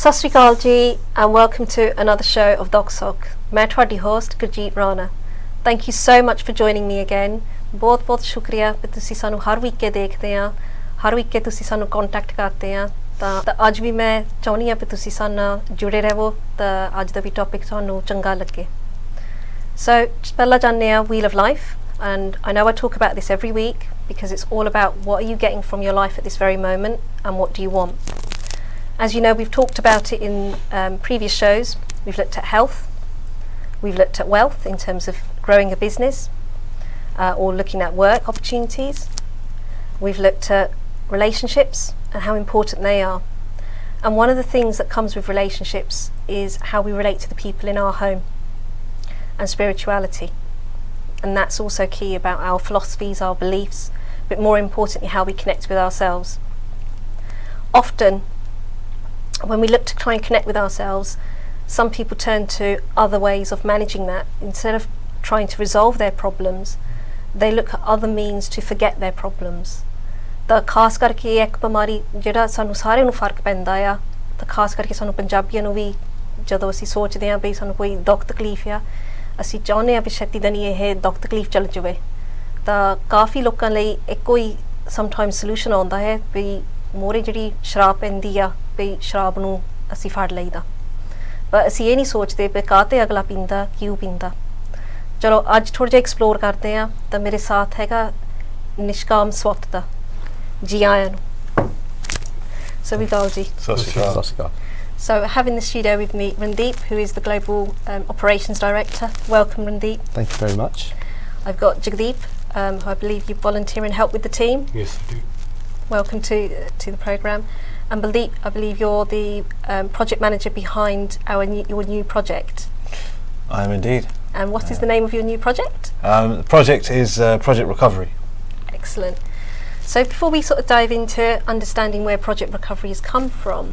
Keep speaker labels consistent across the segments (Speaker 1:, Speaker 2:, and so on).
Speaker 1: Sasrikal ji, and welcome to another show of Dukh Sukh. मैं ਤੁਹਾਡੀ host Gurjeet Rana. Thank you so much for joining me again. ਬਹੁਤ ਸ਼ੁਕਰੀਆ ਕਿ ਤੁਸੀਂ ਸਾਨੂੰ ਹਰ ਵੀਕ ਕੇ ਦੇਖਦੇ ਆ, ਹਰ ਵੀਕ ਕੇ ਤੁਸੀਂ ਸਾਨੂੰ ਕੰਟੈਕਟ ਕਰਦੇ ਆ ਤਾਂ ਅੱਜ ਵੀ ਮੈਂ ਚਾਹੁੰਦੀ ਆ ਕਿ ਤੁਸੀਂ ਸਾਡੇ ਨਾਲ ਜੁੜੇ ਰਹੋ ਤਾਂ ਅੱਜ ਦਾ ਵੀ ਟੌਪਿਕ ਤੁਹਾਨੂੰ ਚੰਗਾ ਲੱਗੇ. So ਪਹਿਲਾਂ ਜਾਣਦੇ ਆ Wheel of Life, and I know I talk about this every week because it's all about what are you getting from your life at this very moment and what do you want. As you know, we've talked about it in previous shows. We've looked at health, we've looked at wealth in terms of growing a business or looking at work opportunities. We've looked at relationships and how important they are. And one of the things that comes with relationships is how we relate to the people in our home and spirituality. And that's also key about our philosophies, our beliefs, but more importantly, how we connect with ourselves. Often, when we look to try and connect with ourselves, some people turn to other ways of managing that. Instead of trying to resolve their problems, they look at other means to forget their problems. ਤਾਂ ਖਾਸ ਕਰਕੇ ਇੱਕ ਬਿਮਾਰੀ ਜਿਹੜਾ ਸਾਨੂੰ ਸਾਰਿਆਂ ਨੂੰ ਫਰਕ ਪੈਂਦਾ ਆ ਤਾਂ ਖਾਸ ਕਰਕੇ ਸਾਨੂੰ ਪੰਜਾਬੀਆਂ ਨੂੰ ਵੀ ਜਦੋਂ ਅਸੀਂ ਸੋਚਦੇ ਹਾਂ ਵੀ ਸਾਨੂੰ ਕੋਈ ਦੁੱਖ ਤਕਲੀਫ ਆ ਅਸੀਂ ਚਾਹੁੰਦੇ ਹਾਂ ਵੀ ਛੇਤੀ ਦਨੀ ਇਹ ਦੁੱਖ ਤਕਲੀਫ ਚੱਲ ਜਾਵੇ ਤਾਂ ਕਾਫੀ ਲੋਕਾਂ ਲਈ ਇੱਕੋ ਹੀ ਸਮਟਾਈਮਸ ਸੋਲੂਸ਼ਨ ਆਉਂਦਾ ਹੈ ਵੀ ਮੋਰੇ ਜਿਹੜੀ ਸ਼ਰਾਬ ਪੈਂਦੀ ਆ ਵੀ ਸ਼ਰਾਬ ਨੂੰ ਅਸੀਂ ਫੜ ਲਈਦਾ ਪਰ ਅਸੀਂ ਇਹ ਨਹੀਂ ਸੋਚਦੇ ਵੀ ਕਾਹਤੇ ਅਗਲਾ ਪੀਂਦਾ ਕਿਉਂ ਪੀਂਦਾ. ਚਲੋ ਅੱਜ ਥੋੜ੍ਹਾ ਜਿਹਾ ਐਕਸਪਲੋਰ ਕਰਦੇ ਹਾਂ ਤਾਂ ਮੇਰੇ ਸਾਥ ਹੈਗਾ ਨਿਸ਼ਕਾਮ ਸਵਤ ਦਾ. ਜੀ ਆਇਆਂ ਨੂੰ. So Vidal ji.
Speaker 2: Sasrikal.
Speaker 1: So I have in the studio with me Randeep, who is the Global Operations Director. Welcome, Randeep.
Speaker 2: Thank you very much.
Speaker 1: I've got Jagdeep, who I believe you volunteer and help with the team.
Speaker 3: Yes, I do.
Speaker 1: Welcome to the programme. And Baldeep, I believe you're the project manager behind your new project.
Speaker 3: I am indeed.
Speaker 1: And what is the name of your new project?
Speaker 3: The project is Project Recovery.
Speaker 1: Excellent. So before we sort of dive into understanding where Project Recovery has come from,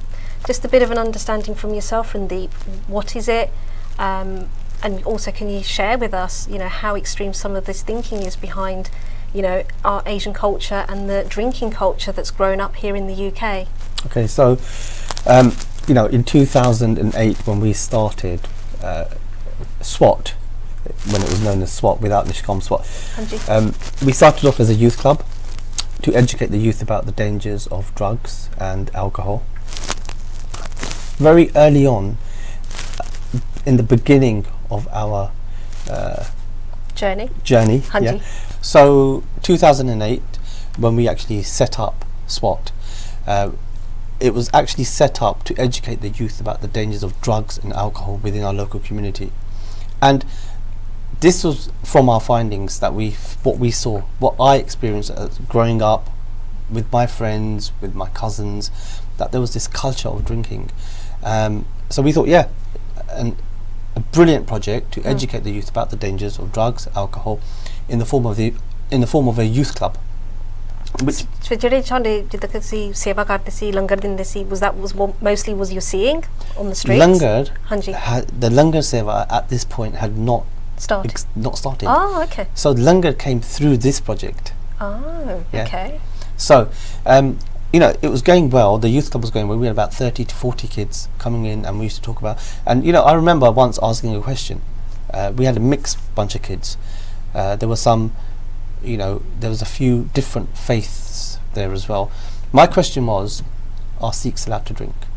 Speaker 1: just a bit of an understanding from yourself, Randeep. What is it? And also, can you share with us, how extreme some of this thinking is behind, our Asian culture and the drinking culture that's grown up here in the UK?
Speaker 2: Okay, so, in 2008 when we started S.W.A.T, when it was known as S.W.A.T without Nishkam S.W.A.T, we started off as a youth club to educate the youth about the dangers of drugs and alcohol. Very early on, in the beginning of our
Speaker 1: journey,
Speaker 2: yeah. So 2008, when we actually set up S.W.A.T, it was actually set up to educate the youth about the dangers of drugs and alcohol within our local community. And this was from our findings that what we saw, what I experienced growing up with my friends, with my cousins, that there was this culture of drinking. So we thought, a brilliant project to educate the youth about the dangers of drugs, alcohol, in the form of a youth club. Which
Speaker 1: ਜਿਹੜੇ ਤੁਹਾਡੇ ਜਿੱਦਾਂ ਕਿ ਤੁਸੀਂ ਸੇਵਾ ਕਰਦੇ ਸੀ ਲੰਗਰ ਦਿੰਦੇ ਸੀ was what mostly was you seeing on the streets?
Speaker 2: Langar,
Speaker 1: ਹਾਂਜੀ.
Speaker 2: The Langar Seva at this point had not started.
Speaker 1: Oh, okay.
Speaker 2: So Langar came through this project.
Speaker 1: Oh,
Speaker 2: Yeah.
Speaker 1: okay.
Speaker 2: So, it was going well. The youth club was going well. We had about 30 to 40 kids coming in, and we used to talk about. And I remember once asking a question. We had a mixed bunch of kids. There were some, there was a few different faiths there as well. My question was, are Sikhs allowed to drink?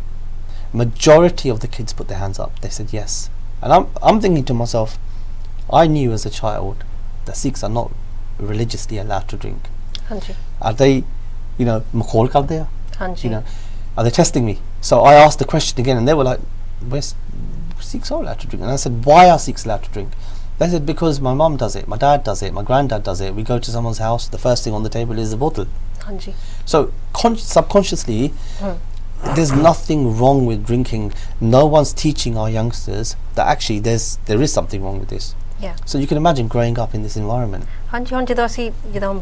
Speaker 2: Majority of the kids put their hands up. They said yes. And I'm thinking to myself, I knew as a child that Sikhs are not religiously allowed to drink.
Speaker 1: ਹਾਂਜੀ.
Speaker 2: Are they, makhol karde hai?
Speaker 1: ਹਾਂਜੀ.
Speaker 2: Are they testing me? So I asked the question again, and they were like, Sikhs are allowed to drink. And I said, why are Sikhs allowed to drink? They said, because my mum does it, my dad does it, my granddad does it. We go to someone's house, the first thing on the table is a bottle.
Speaker 1: ਹਾਂਜੀ.
Speaker 2: So subconsciously, there's nothing wrong with drinking. No one's teaching our youngsters that actually there is something wrong with this.
Speaker 1: Yeah.
Speaker 2: So you can imagine growing up in this environment.
Speaker 1: ਹਾਂਜੀ ਹੁਣ ਜਦੋਂ ਅਸੀਂ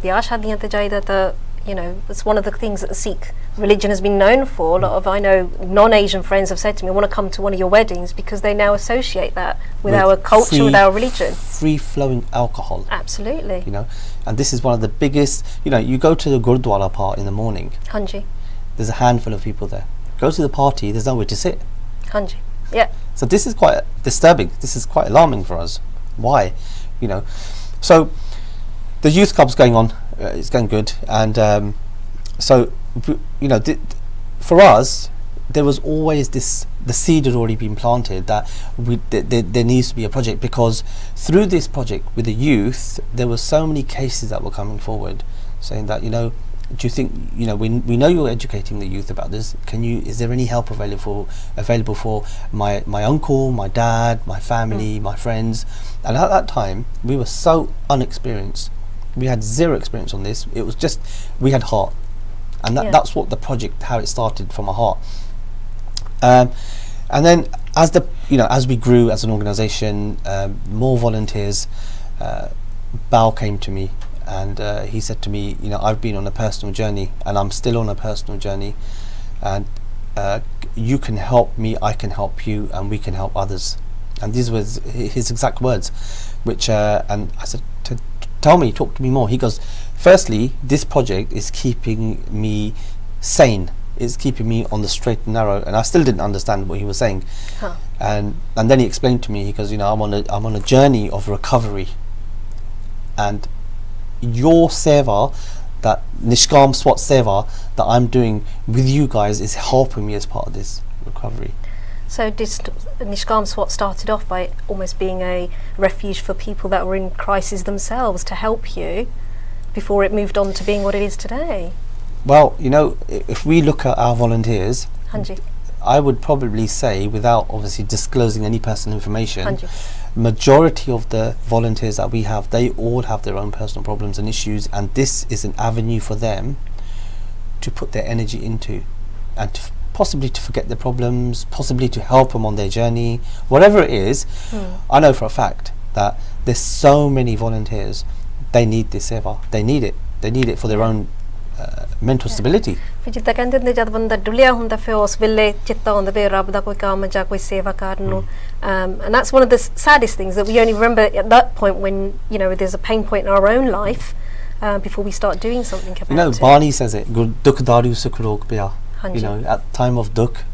Speaker 1: ਵਿਆਹ ਸ਼ਾਦੀਆਂ ਤੇ ਜਾਈਦਾ ਤਾਂ it's one of the things that the Sikh religion has been known for. A lot of I know non-Asian friends have said to me, I want to come to one of your weddings because they now associate that with our culture, with our religion.
Speaker 2: Free-flowing alcohol.
Speaker 1: Absolutely.
Speaker 2: And this is one of the biggest, you go to the Gurdwara part in the morning.
Speaker 1: Hanji.
Speaker 2: There's a handful of people there. Go to the party, there's nowhere to sit.
Speaker 1: Hanji. Yeah.
Speaker 2: So this is quite disturbing. This is quite alarming for us. Why? You know, so the youth club's going on. It's going good, and so you know, for us, there was always this. The seed had already been planted that there needs to be a project, because through this project with the youth, there were so many cases that were coming forward, saying that, you know, do you think, you know, we know you're educating the youth about this. Is there any help available for my uncle, my dad, my family, my friends? And at that time, we were so unexperienced. We had zero experience on this. It was just, we had heart, and that's what the project, how it started, from a heart. And then as we grew as an organisation, more volunteers, Bao came to me, and he said to me, you know, I've been on a personal journey, and I'm still on a personal journey, and you can help me, I can help you, and we can help others. And these were his exact words, which and I said, talk to me more. He goes, firstly, this project is keeping me sane. It's keeping me on the straight and narrow, and I still didn't understand what he was saying. And then he explained to me. He goes, you know, I'm on a journey of recovery, and your seva, that Nishkam S.W.A.T seva that I'm doing with you guys, is helping me as part of this recovery.
Speaker 1: So Nishkam S.W.A.T started off by almost being a refuge for people that were in crisis themselves, to help you, before it moved on to being what it is today.
Speaker 2: Well, you know, if we look at our volunteers,
Speaker 1: Hanji.
Speaker 2: I would probably say, without obviously disclosing any personal information,
Speaker 1: Hanji.
Speaker 2: Majority of the volunteers that we have, they all have their own personal problems and issues, and this is an avenue for them to put their energy into, and possibly to forget their problems, possibly to help them on their journey, whatever it is. I know for a fact that there's so many volunteers, they need this seva, they need it for their own mental stability.
Speaker 1: ਫਿਰ ਜਿੱਦਾਂ ਕਹਿੰਦੇ ਹੁੰਦੇ, ਜਦ ਬੰਦਾ ਡੁੱਲਿਆ ਹੁੰਦਾ, ਫਿਰ ਉਸ ਵੇਲੇ ਚਿੱਤਾ ਹੁੰਦਾ ਵੀ ਰੱਬ ਦਾ ਕੋਈ ਕੰਮ ਜਾਂ ਕੋਈ ਸੇਵਾ ਕਰਨ ਨੂੰ, and that's one of the saddest things, that we only remember at that point when, you know, there's a pain point in our own life, before we start doing something about it.
Speaker 2: You know, Barney says it, Dukh daru Sukh rog pya. You know, at the time of Dukh,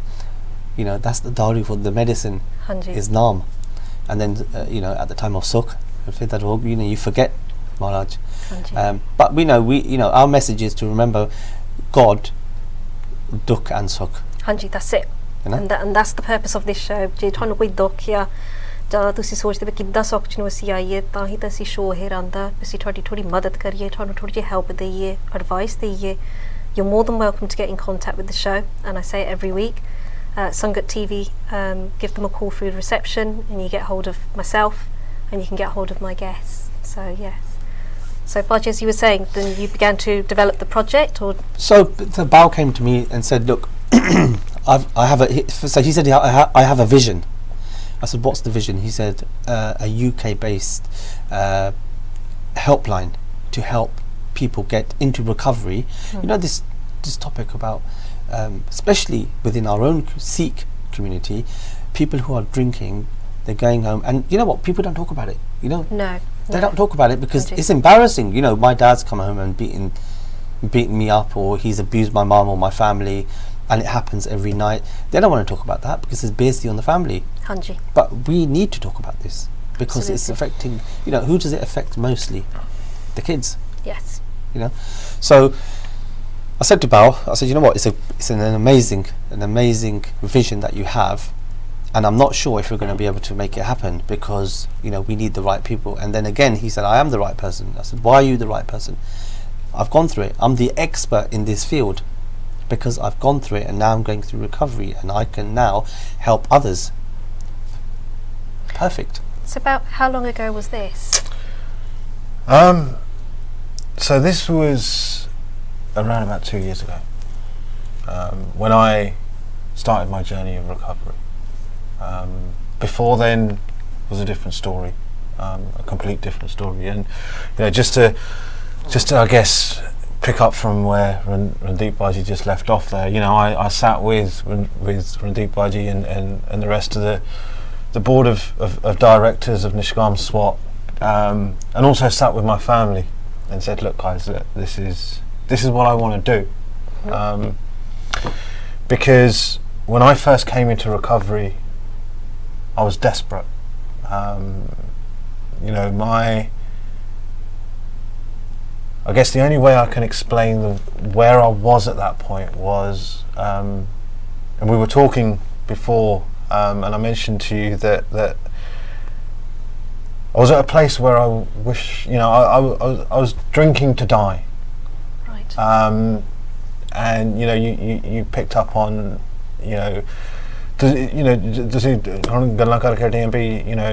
Speaker 2: you know, that's the daru for the medicine, is naam. And then you know, at the time of Sukh, you know, you forget Maharaj. But we know our message is to remember God, Dukh and Sukh.
Speaker 1: Hanji, that's it.
Speaker 2: You know?
Speaker 1: And that's the purpose of this show. ਜੇ ਤੁਹਾਨੂੰ ਕੋਈ ਦੁੱਖ ਜਾਂ ਜਾਂ ਤੁਸੀਂ ਸੋਚਦੇ ਵੀ ਕਿੱਦਾਂ ਸੁੱਖ ਚ ਨੂੰ ਅਸੀਂ ਆਈਏ, ਤਾਂ ਹੀ ਤਾਂ ਅਸੀਂ ਸ਼ੋਅ ਇਹ ਆਉਂਦਾ, ਅਸੀਂ ਤੁਹਾਡੀ ਥੋੜੀ ਮਦਦ ਕਰੀਏ, ਤੁਹਾਨੂੰ ਥੋੜੀ ਜਿਹੀ ਹੈਲਪ ਦਈਏ, ਐਡਵਾਈਸ ਦਈਏ. You're more than welcome to get in contact with the show, and I say it every week. Sangat TV, give them a call through reception, and you get hold of myself, and you can get hold of my guests. So yes. So Baji, as you were saying, then you began to develop the project, or
Speaker 2: so the Bao came to me and said, look, I have a, so he said, I have a vision. I said, what's the vision? He said, a UK based helpline to help people get into recovery. You know, this topic about especially within our own Sikh community, people who are drinking, they're going home, and you know what, people don't talk about it, you know. They don't talk about it because it's embarrassing. You know, my dad's come home and beaten me up, or he's abused my mum or my family, and it happens every night. They don't want to talk about that because it's basically on the family.
Speaker 1: Hanji.
Speaker 2: But we need to talk about this because it's affecting, you know, who does it affect mostly? The kids.
Speaker 1: Yes.
Speaker 2: You know, so I said to Bao, I said, you know what, it's an amazing vision that you have, and I'm not sure if we're going to be able to make it happen because, you know, we need the right people. And then again he said, I am the right person. I said, why are you the right person? I've gone through it. I'm the expert in this field because I've gone through it, and now I'm going through recovery, and I can now help others. Perfect.
Speaker 1: So about how long ago was this?
Speaker 3: So this was around about 2 years ago, when I started my journey of recovery. Before then was a different story, a complete different story, and you know, just to I guess pick up from where Randeep Baji just left off there. You know, I sat with Randeep Baji and the rest of the board of directors of Nishkam S.W.A.T, and also sat with my family and said, look guys, this is what I want to do, because when I first came into recovery, I was desperate. You know, I guess the only way I can explain where I was at that point was, and we were talking before, and I mentioned to you that I was at a place where I wish, you know, I was drinking to die.
Speaker 1: Right.
Speaker 3: And you know, you picked up on, you know, ਤੁਸੀਂ ਗੱਲਾਂ ਕਰਕੇ ਹਟੇ ਆਂ ਵੀ, you know,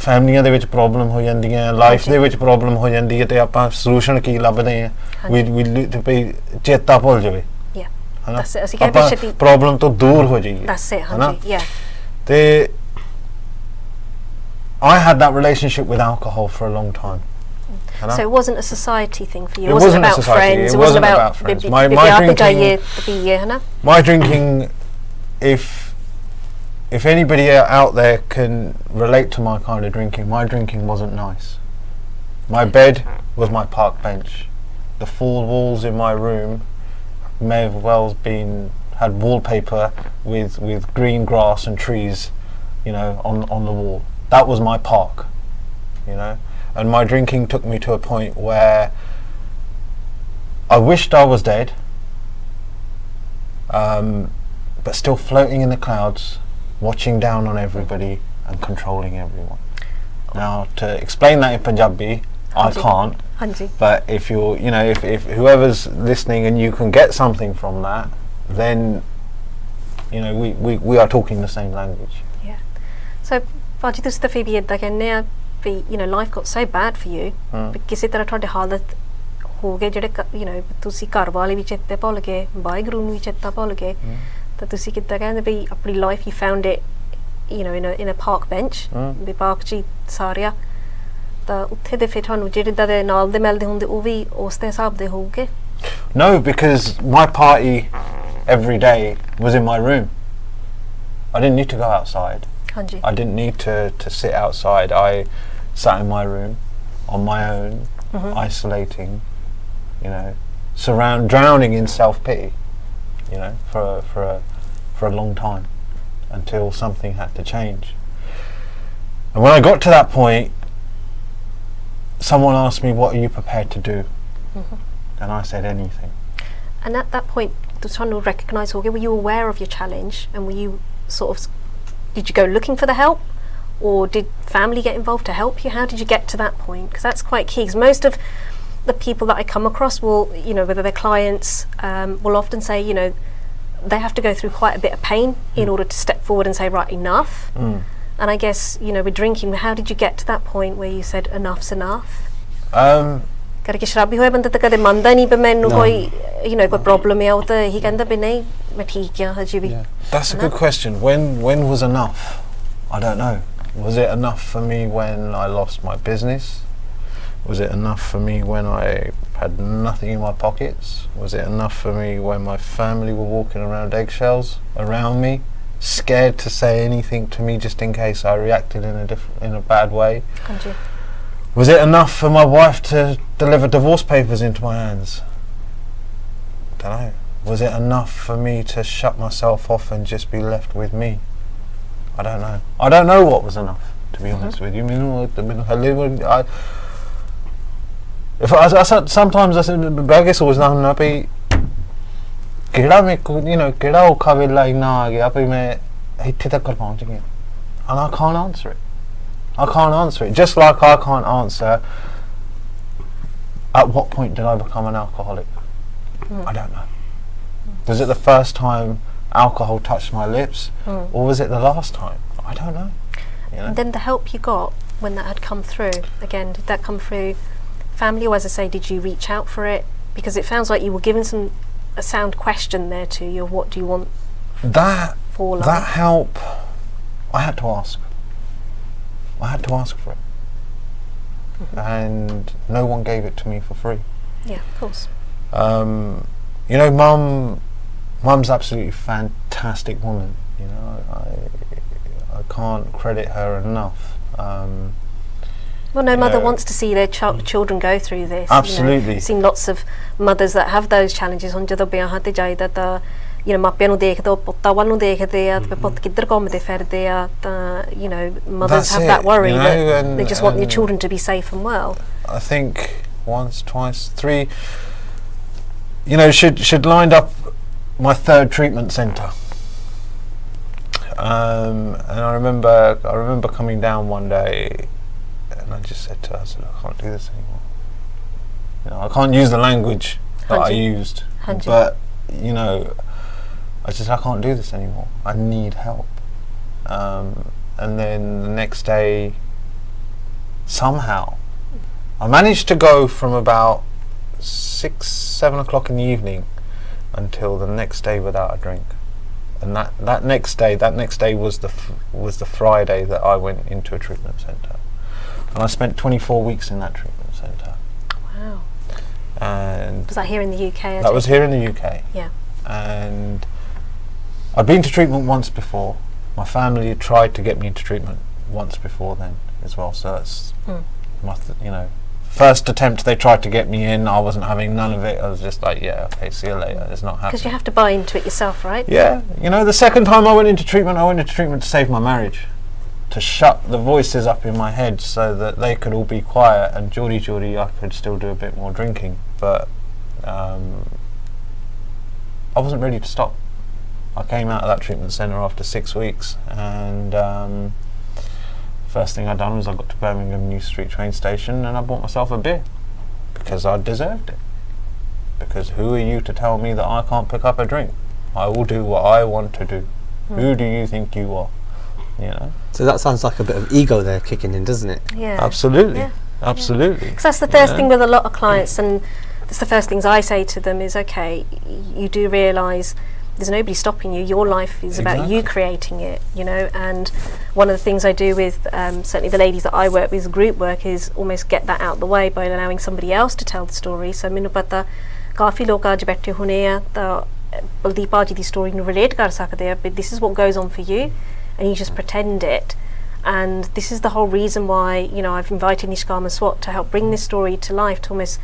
Speaker 3: ਫੈਮਲੀਆਂ ਦੇ ਵਿੱਚ problem ਹੋ ਜਾਂਦੀਆਂ, ਲਾਈਫ ਦੇ ਵਿੱਚ ਪ੍ਰੋਬਲਮ ਹੋ ਜਾਂਦੀ ਹੈ, ਤੇ ਆਪਾਂ ਸੋਲੂਸ਼ਨ ਕੀ ਲੱਭਦੇ ਆ, ਵੀ ਚੇਤਾ ਭੁੱਲ ਜਾਵੇ, ਹਨਾ, ਆਪਾਂ ਪ੍ਰੋਬਲਮ ਤੋਂ ਦੂਰ ਹੋ ਜਾਈਏ, ਹਨਾ, ਤੇ I had that relationship with alcohol for a long time.
Speaker 1: So it wasn't a society thing for you.
Speaker 3: It wasn't about friends. It wasn't about friends. My drinking, if anybody out there can relate to my kind of drinking, my drinking wasn't nice. My bed was my park bench. The 4 walls in my room may have well had wallpaper with green grass and trees, you know, on the wall. That was my park, you know. And my drinking took me to a point where I wished I was dead, but still floating in the clouds, watching down on everybody and controlling everyone. Now, to explain that in Punjabi, I can't. But if you're, you know, if whoever's listening and you can get something from that, then, you know, we are talking the same language.
Speaker 1: Yeah. So, Vaji, ਤੁਸੀਂ ਤਾਂ ਫਿਰ ਵੀ ਏਦਾਂ ਕਹਿੰਦੇ ਆ ਵੀ, you know, life got so bad for you, ਵੀ ਕਿਸੇ ਤਰ੍ਹਾਂ ਤੁਹਾਡੇ ਹਾਲਤ ਹੋ ਗਏ ਜਿਹੜੇ, you know, ਤੁਸੀਂ ਘਰ ਵਾਲੇ ਵੀ ਚੇਤੇ ਭੁੱਲ ਗਏ, ਵਾਹਿਗੁਰੂ ਨੂੰ ਵੀ ਚੇਤਾ ਭੁੱਲ ਗਏ, ਤਾਂ ਤੁਸੀਂ ਕਿੱਦਾਂ ਕਹਿੰਦੇ ਵੀ ਆਪਣੀ life you found it, you know, in a park bench, ਵੀ ਪਾਰਕ 'ਚ ਸਾਰਿਆ, ਤਾਂ ਉੱਥੇ ਦੇ ਫਿਰ ਤੁਹਾਨੂੰ ਜਿਹੜੇ ਇੱਦਾਂ ਦੇ ਨਾਲ ਦੇ ਮਿਲਦੇ ਹੁੰਦੇ ਉਹ ਵੀ ਉਸ ਦੇ ਹਿਸਾਬ ਦੇ ਹੋਊਗੇ?
Speaker 3: No, because my party every day was in my room. I didn't need to go outside. I didn't need to sit outside. I sat in my room on my own, isolating, you know, drowning in self-pity, you know, for a long time, until something had to change. And when I got to that point, someone asked me, what are you prepared to do? And I said, anything.
Speaker 1: And at that point, trying to recognise, were you aware of your challenge, and were you sort of, did you go looking for the help, or did family get involved to help you? How did you get to that point? Because that's quite key, because most of the people that I come across will, you know, whether they're clients, will often say, you know, they have to go through quite a bit of pain in order to step forward and say, right, enough. And I guess, you know, with drinking, how did you get to that point where you said enough's enough? ਕਰਕੇ ਸ਼ਰਾਬੀ ਹੋਇਆ ਬੰਦਾ ਤਾਂ ਕਦੇ ਮੰਨਦਾ ਨਹੀਂ ਵੀ ਮੈਨੂੰ ਕੋਈ, you know, ਕੋਈ ਪ੍ਰੋਬਲਮ ਹੈ, ਉਹ ਤਾਂ ਇਹੀ ਕਹਿੰਦਾ ਵੀ ਨਹੀਂ ਮੈਂ ਠੀਕ ਹਾਂ ਹਜੇ ਵੀ.
Speaker 3: That's a good question. When was enough? I don't know. Was it enough for me when I lost my business? Was it enough for me when I had nothing in my pockets? Was it enough for me when my family were walking around eggshells around me, scared to say anything to me just in case I reacted in a bad way? Was it enough for my wife to deliver divorce papers into my hands? Don't know. Was it enough for me to shut myself off and just be left with me? I don't know. I don't know what was enough, to be honest with you. Sometimes I said, I guess it was not be. You know, keda okha vela inna aa gaya bhi main ithe tak pahunch gaya, and I can't answer it. I can't answer it. Just like I can't answer at what point did I become an alcoholic. I don't know. Was it the first time alcohol touched my lips, or was it the last time? I don't know. You know?
Speaker 1: And then the help you got when that had come through, again, did that come through family, or as I say, did you reach out for it? Because it sounds like you were given a sound question there to you, what do you want for life?
Speaker 3: That help, I had to ask. I had to ask for it. And no one gave it to me for free.
Speaker 1: Yeah, of course.
Speaker 3: You know, Mum's absolutely fantastic woman. You know, I can't credit her enough.
Speaker 1: Well, no mother wants to see their children go through this.
Speaker 3: Absolutely.
Speaker 1: You know, I've seen lots of mothers that have those challenges. On ਜਦੋਂ ਵਿਆਹਾਂ ਤੇ ਜਾਈਦਾ ਤਾਂ, you know ਮਾਪਿਆਂ ਨੂੰ ਦੇਖਦੇ ਹੋ ਪੁੱਤਾਂ ਵੱਲ ਨੂੰ ਦੇਖਦੇ ਆ ਤੇ ਪੁੱਤ ਕਿੱਧਰ ਘੁੰਮਦੇ ਫਿਰਦੇ ਆ ਤਾਂ you know mothers
Speaker 3: That's
Speaker 1: have
Speaker 3: it,
Speaker 1: that worry
Speaker 3: you know,
Speaker 1: that
Speaker 3: and-
Speaker 1: they just want their
Speaker 3: and-
Speaker 1: children to be safe and well.
Speaker 3: I think once, twice, three, you know, she'd lined up my third treatment centre. And I remember coming down one day and I just said to her, I said, I can't do this anymore. You know, I can't use the language that I used, but you know, I just I can't do this anymore. I need help. And then the next day, somehow, I managed to go from about 6, 7 o'clock in the evening until the next day without a drink. And that next day was the Friday that I went into a treatment centre, and I spent 24 weeks in that treatment centre.
Speaker 1: Wow.
Speaker 3: And
Speaker 1: Was that here in the UK?
Speaker 3: that was here in the UK.
Speaker 1: Yeah.
Speaker 3: And I'd been to treatment once before. My family had tried to get me into treatment once before then as well. So that's you know, first attempt they tried to get me in. I wasn't having none of it. I was just like, yeah, okay, see you later. It's not happening.
Speaker 1: Because you have to buy into it yourself, right?
Speaker 3: Yeah, you know, the second time I went into treatment to save my marriage, to shut the voices up in my head so that they could all be quiet, and Geordie, I could still do a bit more drinking, but I wasn't ready to stop. I came out of that treatment centre after 6 weeks, and first thing I done was I got to Birmingham New Street train station and I bought myself a beer because I deserved it. Because who are you to tell me that I can't pick up a drink? I will do what I want to do. Who do you think you are? You know.
Speaker 2: So that sounds like a bit of ego there kicking in, doesn't it?
Speaker 1: Yeah.
Speaker 3: Absolutely.
Speaker 1: Yeah.
Speaker 3: Absolutely.
Speaker 1: Because that's the first thing with a lot of clients, and that's the first things I say to them is, okay, you do realise there's nobody stopping you. Your life is about you creating it, you know. And one of the things I do with certainly the ladies that I work with, group work, is almost get that out the way by allowing somebody else to tell the story. So ਮੈਨੂੰ ਪਤਾ ਕਾਫੀ ਲੋਕ ਅੱਜ ਬੈਠੇ ਹੋਣੇ ਆ ਤਾਂ ਬਲਦੀਪ ਭਾਜੀ ਦੀ story ਨੂੰ ਰਿਲੇਟ ਕਰ ਸਕਦੇ ਆ, but this is what goes on for you and you just pretend it. And this is the whole reason why, you know, I've invited Nishkam and S.W.A.T to help bring this story to life, to almost,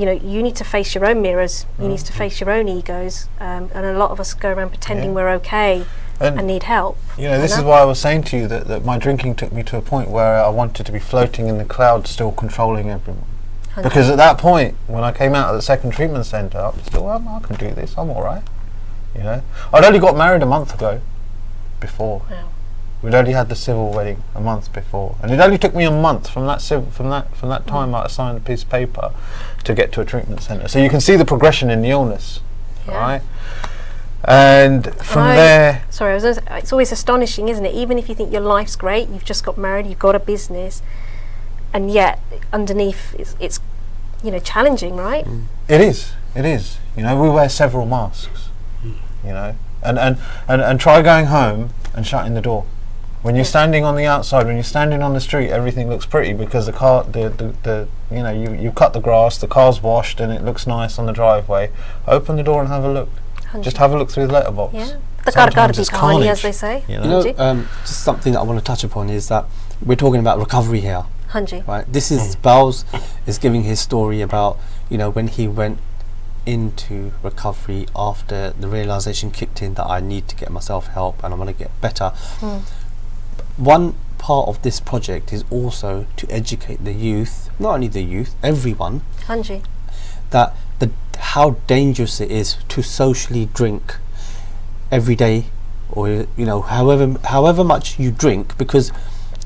Speaker 1: you know, you need to face your own mirrors, you need to face your own egos, and a lot of us go around pretending we're okay and need help.
Speaker 3: You know, this is why I was saying to you that my drinking took me to a point where I wanted to be floating in the clouds, still controlling everyone.
Speaker 1: 100%.
Speaker 3: Because at that point, when I came out of the second treatment centre, I was still, I can do this, I'm alright. You know, I'd only got married a month ago before.
Speaker 1: Wow.
Speaker 3: We'd only had the civil wedding a month before, and it only took me a month from that time I signed a piece of paper to get to a treatment centre. So you can see the progression in the illness, right? And from there,
Speaker 1: sorry, it's always astonishing, isn't it? Even if you think your life's great, you've just got married, you've got a business, and yet underneath it's you know, challenging, right?
Speaker 3: It is. You know, we wear several masks. You know, and try going home and shutting the door. When you're standing on the outside, when you're standing on the street, everything looks pretty because the you know, you cut the grass, the car's washed, and it looks nice on the driveway. Open the door and have a look.
Speaker 1: 100.
Speaker 3: Just have a look through the letterbox.
Speaker 1: Yeah. The
Speaker 3: Sometimes it's
Speaker 1: kahani, as
Speaker 3: carnage,
Speaker 1: they say.
Speaker 3: you
Speaker 2: You know, just something that I want to touch upon is that we're talking about recovery here,
Speaker 1: Hanji.
Speaker 2: right? This is Bells is giving his story about, you know, when he went into recovery after the realization kicked in that I need to get myself help and I want to get better. One part of this project is also to educate the youth, not only the youth, everyone,
Speaker 1: Hanji.
Speaker 2: that how dangerous it is to socially drink every day, or you know, however much you drink, because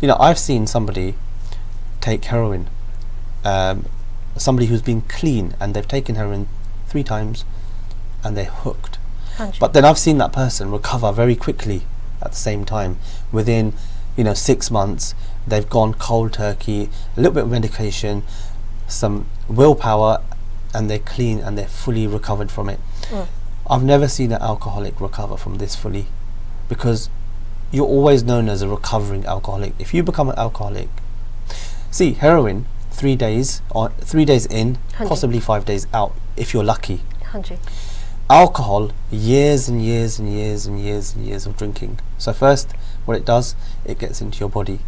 Speaker 2: you know, I've seen somebody take heroin, somebody who's been clean and they've taken heroin 3 times and they're hooked.
Speaker 1: 100.
Speaker 2: But then I've seen that person recover very quickly at the same time. Within, you know, 6 months, they've gone cold turkey, a little bit of medication, some willpower, and they're clean and they're fully recovered from it. I've never seen an alcoholic recover from this fully, because you're always known as a recovering alcoholic. If you become an alcoholic, see, heroin, 3 days or 3 days in,
Speaker 1: 100.
Speaker 2: possibly 5 days out if you're lucky.
Speaker 1: 100.
Speaker 2: Alcohol, years and years and years and years and years of drinking. So first, what it does, it gets into your body.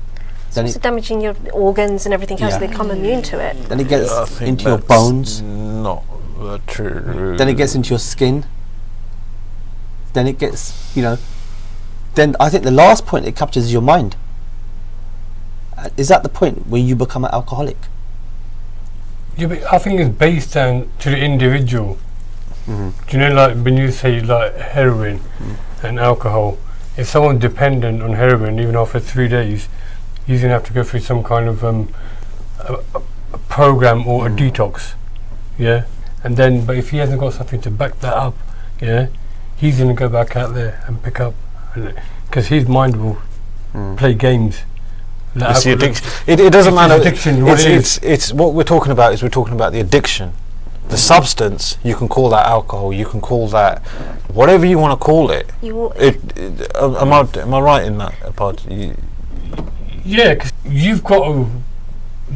Speaker 1: So it's damaging your organs and everything else.
Speaker 2: Yeah.
Speaker 1: They become immune to it.
Speaker 2: Then it gets
Speaker 3: I think
Speaker 2: into your
Speaker 3: that's
Speaker 2: bones.
Speaker 3: Not true.
Speaker 2: Then it gets into your skin. then it gets, then I think the last point it captures is your mind. Is that the point where you become an alcoholic?
Speaker 4: Yeah, but I think it's based down to the individual. Do you know, like when you say like heroin and alcohol, if someone's dependent on heroin even after 3 days, he's gonna have to go through some kind of a program or a detox, yeah. And then, but if he hasn't got something to back that up, yeah, he's gonna go back out there and pick up, because his mind will play games.
Speaker 3: It's the addiction. It doesn't matter.
Speaker 4: Addiction,
Speaker 3: It's what we're talking about. Is we're talking about the addiction. The substance, you can call that alcohol, you can call that whatever you want to call it. Am I right in that part?
Speaker 4: Yeah, because you've got to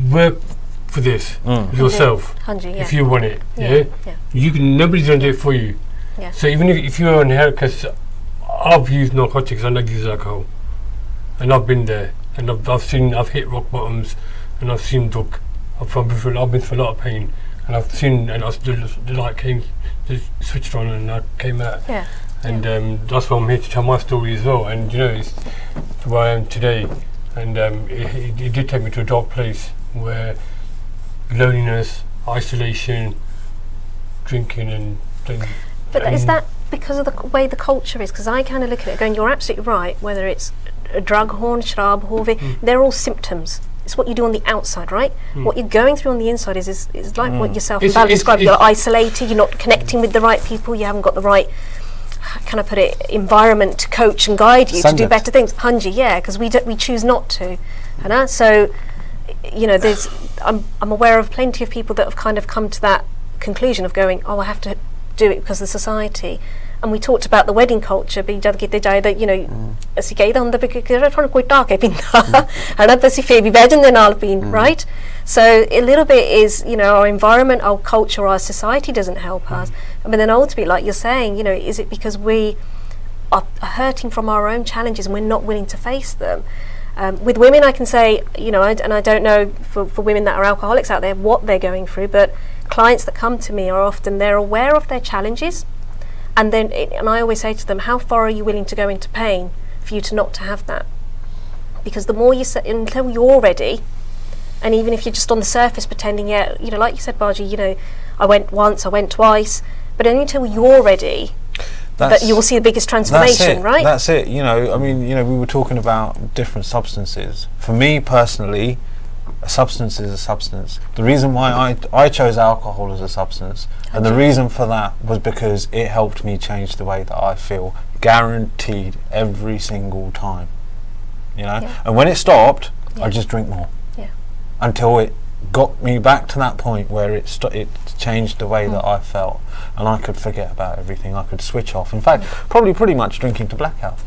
Speaker 4: work for this yourself
Speaker 1: 100,
Speaker 4: if you want it. Yeah, you can. Nobody's gonna do it for you.
Speaker 1: Yeah.
Speaker 4: So even if you're on here, because I've used narcotics, I know use alcohol, and I've been there, and I've hit rock bottoms, and I've seen Dukh. I've been through a lot of pain. And I've seen, and the light came, just switched on, and I came out.
Speaker 1: Yeah.
Speaker 4: And that's why I'm here to tell my story as well. And it's where I am today. And it did take me to a dark place where loneliness, isolation, drinking, and.
Speaker 1: But is that because of the way the culture is? Because I kind of look at it going, you're absolutely right. Whether it's a drug, horn, shrab, horvi, they're all symptoms. It's what you do on the outside, right? What you're going through on the inside is like what yourself and Val described. You're isolated, you're not connecting with the right people, you haven't got the right, how can I put it, environment to coach and guide you to do better things. 100, yeah, because we choose not to. So, I'm aware of plenty of people that have kind of come to that conclusion of going, oh, I have to do it because of the society. And we talked about the wedding culture, that right? So a little bit is, our environment, our culture, our society doesn't help us. But then ultimately, like you're saying, is it because we are hurting from our own challenges and we're not willing to face them? With women, I can say, and I don't know for women that are alcoholics out there what they're going through, but clients that come to me are often, they're aware of their challenges. And then, and I always say to them, how far are you willing to go into pain for you to not to have that? Because the more you say, until you're ready, and even if you're just on the surface pretending, like you said, Baji, I went once, I went twice, but only until you're ready, that you will see the biggest transformation, right?
Speaker 3: That's it. We were talking about different substances. For me personally, a substance is a substance. The reason why I chose alcohol as a substance, and the reason for that was because it helped me change the way that I feel, guaranteed every single time. And when it stopped, I just drink more. Until it got me back to that point where it changed the way that I felt, and I could forget about everything. I could switch off. In fact, probably pretty much drinking to blackout.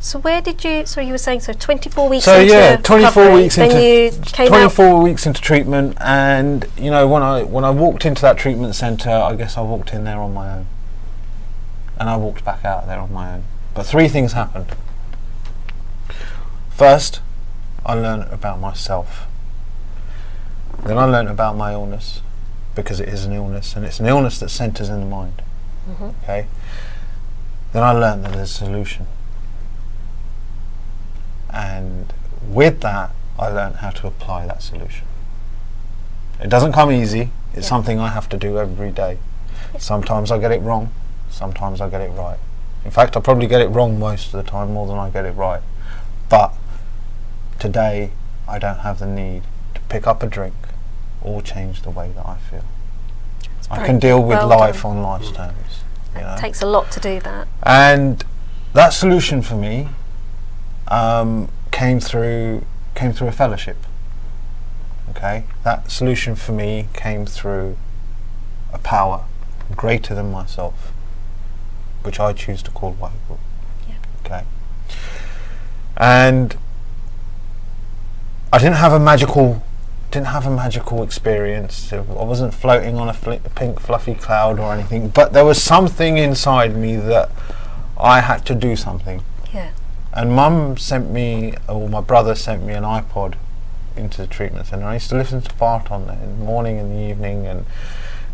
Speaker 1: So where did you? So you were saying 24 weeks.
Speaker 3: So
Speaker 1: into
Speaker 3: 24
Speaker 1: recovery,
Speaker 3: weeks
Speaker 1: then
Speaker 3: into
Speaker 1: you came
Speaker 3: 24
Speaker 1: out.
Speaker 3: weeks into treatment, and when I walked into that treatment centre, I guess I walked in there on my own, and I walked back out there on my own. But 3 things happened. First, I learned about myself. Then I learned about my illness, because it is an illness, and it's an illness that centres in the mind. Okay. Then I learned that there's a solution. And with that, I learned how to apply that solution. It doesn't come easy. It's something I have to do every day. Sometimes I get it wrong. Sometimes I get it right. In fact, I probably get it wrong most of the time, more than I get it right. But today, I don't have the need to pick up a drink or change the way that I feel. I can deal with life on life's terms.
Speaker 1: It takes a lot to do that.
Speaker 3: And that solution for me came through a fellowship. Okay, that solution for me came through a power greater than myself, which I choose to call Waheguru. Okay, and I didn't have a magical experience. I wasn't floating on a pink fluffy cloud or anything, but there was something inside me that I had to do something. And Mum sent me, or my brother sent me, an iPod into the treatment centre. I used to listen to Bart on there in the morning and the evening, and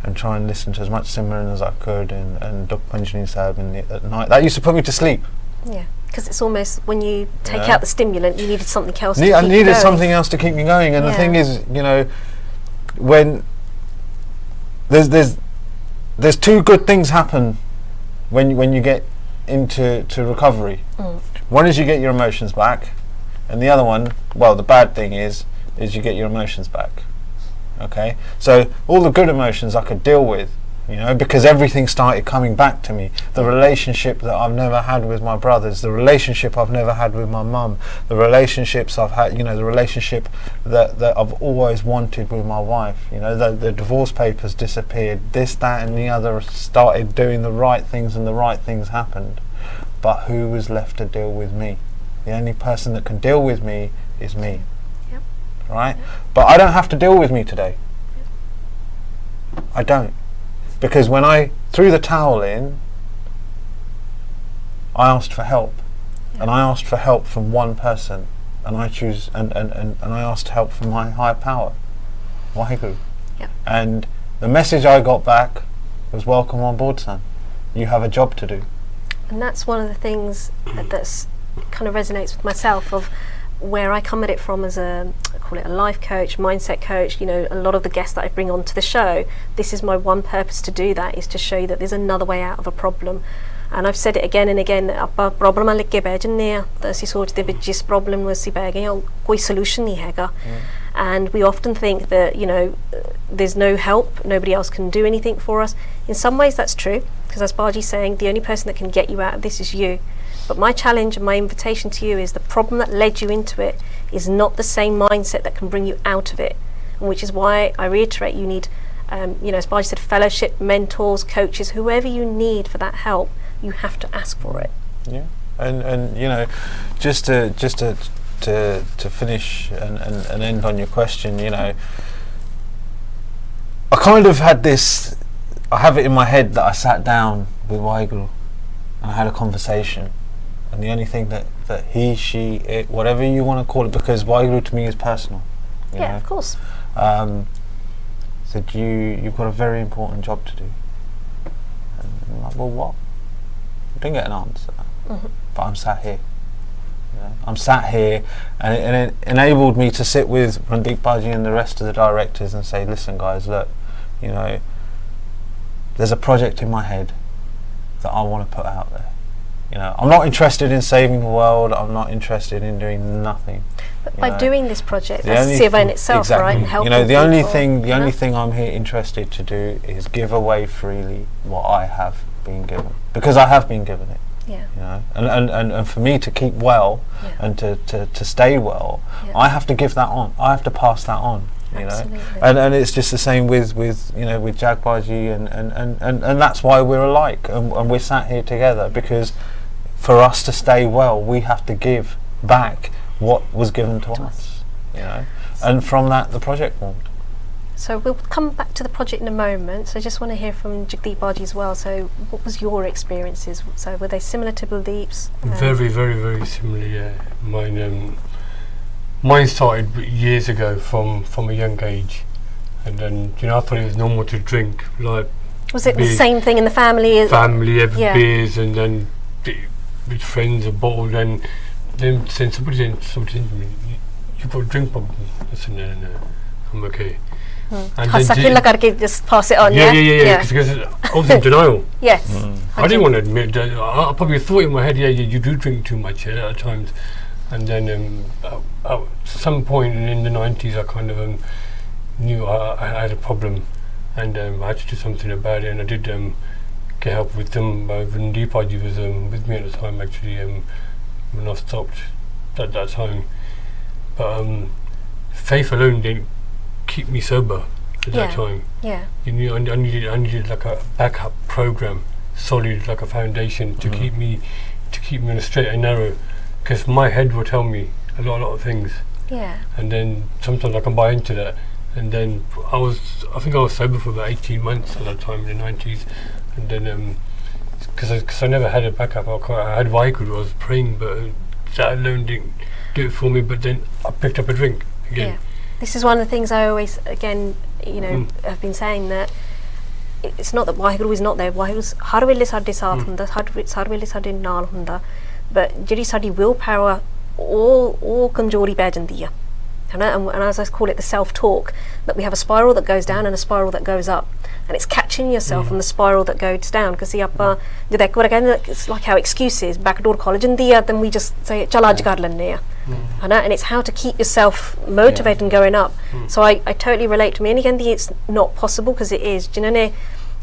Speaker 3: and try and listen to as much Simran as I could, and Dukh Panjani Sahib at night. That used to put me to sleep.
Speaker 1: Yeah, because it's almost when you take
Speaker 3: Yeah.
Speaker 1: out the stimulant, you needed something else.
Speaker 3: I needed something else to keep me going, and the
Speaker 1: Yeah.
Speaker 3: thing is, you know, when there's two good things happen when you get into recovery. One is you get your emotions back, and the other one, well, the bad thing is you get your emotions back. Okay, so all the good emotions I could deal with, you know, because everything started coming back to me. The relationship that I've never had with my brothers, the relationship I've never had with my mum, the relationships I've had, you know, the relationship that I've always wanted with my wife, you know, the divorce papers disappeared, this, that and the other started doing the right things, and the right things happened. But who was left to deal with me? The only person that can deal with me is me.
Speaker 1: Yep.
Speaker 3: Right? But I don't have to deal with me today. I don't. Because when I threw the towel in, I asked for help. And I asked for help from one person. And I choose and I asked help from my higher power. Waheguru.
Speaker 1: Yep.
Speaker 3: And the message I got back was, welcome on board, son. You have a job to do.
Speaker 1: And that's one of the things that's kind of resonates with myself, of where I come at it from as I call it a life coach, mindset coach. You know, a lot of the guests that I bring onto the show, this is my one purpose to do that, is to show you that there's another way out of a problem. And I've said it again and again, ਆਪਾਂ ਪ੍ਰੋਬਲਮਾਂ ਲੈ ਕੇ ਬਹਿ ਜੰਨੇ ਆ ਤਾਂ ਅਸੀਂ ਸੋਚਦੇ ਵੀ ਜਿਸ problem ਨੂੰ ਅਸੀਂ ਬਹਿ ਗਏ ਆ ਕੋਈ ਸੋਲੂਸ਼ਨ ਨਹੀਂ ਹੈਗਾ. And we often think that, you know, there's no help, nobody else can do anything for us. In some ways that's true, because as Baji's saying, the only person that can get you out of this is you. But my challenge and my invitation to you is the problem that led you into it is not the same mindset that can bring you out of it. And which is why I reiterate, you need, you know, as Baji said, fellowship, mentors, coaches, whoever you need for that help, you have to ask for it.
Speaker 3: Yeah, and you know, just to finish and end on your question, you know, I kind of had this. I have it in my head that I sat down with Waheguru and I had a conversation, and the only thing that he, she, it, whatever you want to call it, because Waheguru to me is personal. You
Speaker 1: Yeah,
Speaker 3: know?
Speaker 1: of course.
Speaker 3: Said you've got a very important job to do. And I'm like, well, what? I didn't get an answer, but I'm sat here. You know, I'm sat here, and it enabled me to sit with Randeep Baji and the rest of the directors and say, listen guys, look, you know, there's a project in my head that I want to put out there. You know, I'm not interested in saving the world, I'm not interested in doing nothing.
Speaker 1: But by doing this project,
Speaker 3: The
Speaker 1: that's
Speaker 3: only
Speaker 1: Siva in itself,
Speaker 3: exactly.
Speaker 1: right? And helping
Speaker 3: you know, the only
Speaker 1: people,
Speaker 3: thing I'm here interested to do is give away freely what I have been given, because I have been given it.
Speaker 1: Yeah.
Speaker 3: You know, and for me to keep well and to stay well, I have to give that on. I have to pass that on. You
Speaker 1: Absolutely.
Speaker 3: know, and it's just the same with you know, with Jagbaji, and that's why we're alike, and we're sat here together, because for us to stay well, we have to give back what was given to us. You know, and from that the project formed.
Speaker 1: So we'll come back to the project in a moment. So I just want to hear from Jagdeep Baji as well. So what was your experiences? So were they similar to Baldeep's?
Speaker 4: Very, very, very similar. Yeah, mine started years ago from a young age, and then, you know, I thought it was normal to drink, like
Speaker 1: Was it the
Speaker 4: beers.
Speaker 1: same thing in the family?
Speaker 4: Family,
Speaker 1: Yeah.
Speaker 4: beers, and then with friends, a bottle. Then somebody said to me, "You got a drink problem?" I said, "No, I'm okay." And
Speaker 1: Hassa khilla karke just pass it on,
Speaker 4: yeah. Because I was in denial.
Speaker 1: Yes.
Speaker 4: I didn't want to admit that. I probably thought in my head, yeah, you do drink too much at times. And then at some point in the 90s, I kind of knew I had a problem, and I had to do something about it. And I did get help with them. Randeep Baji was with me at the time, actually, when I stopped at that time. But faith alone didn't keep me sober at that time.
Speaker 1: Yeah.
Speaker 4: You knew I needed like a backup program, solid, like a foundation to keep me on a straight and narrow, because my head will tell me a lot of things.
Speaker 1: Yeah.
Speaker 4: And then sometimes I can buy into that. And then I think I was sober for about 18 months at that time in the 90s. And then because I never had a backup, I had Waheguru, I was praying, but that alone didn't do it for me. But then I picked up a drink again.
Speaker 1: Yeah. This is one of the things I always, again, you know, have been saying, that it's not that Waheguru is not there. Waheguru's har wele sade saath hunda, har wele sade naal hunda, but jehdi sadi willpower all kamjori pੈ ਜਾਂਦੀ ਆ, and as I call it, the self-talk, that we have a spiral that goes down and a spiral that goes up, and it's catching yourself from the spiral that goes down. Because it's like how excuses backdoor college and then we just say chal aj kar lenne a, and it's how to keep yourself motivated and going up. So I totally relate to me, and again it's not possible because it is jinne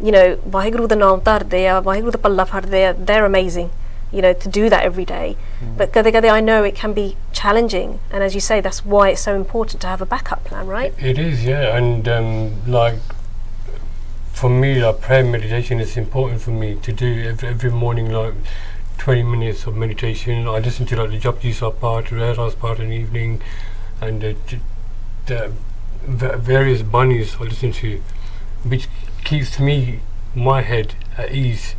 Speaker 1: Waheguru da naam dharde a, Waheguru da palla phadde a, they're amazing, to do that every day. But kade I know it can be challenging, and as you say, that's why it's so important to have a backup plan, right?
Speaker 4: It is, yeah. And like for me, like prayer and meditation is important for me to do every morning, like 20 minutes of meditation. I listen to like the Japji Sahib part, Rehearsals part in the evening, and the various bunnies I listen to, which keeps my head at ease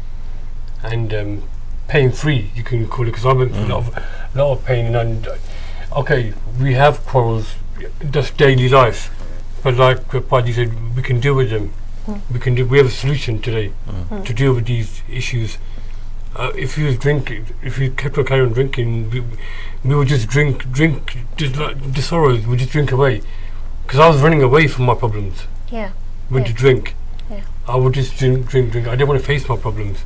Speaker 4: and pain free, you can call it, because I went through a lot of pain. And okay, we have quarrels, that's daily life, but like Paji said, we can deal with them. We have a solution today to deal with these issues. If you kept on carrying on drinking, we would just drink just like the sorrows would just drink away, because I was running away from my problems. To drink, I would just drink. I didn't want to face my problems.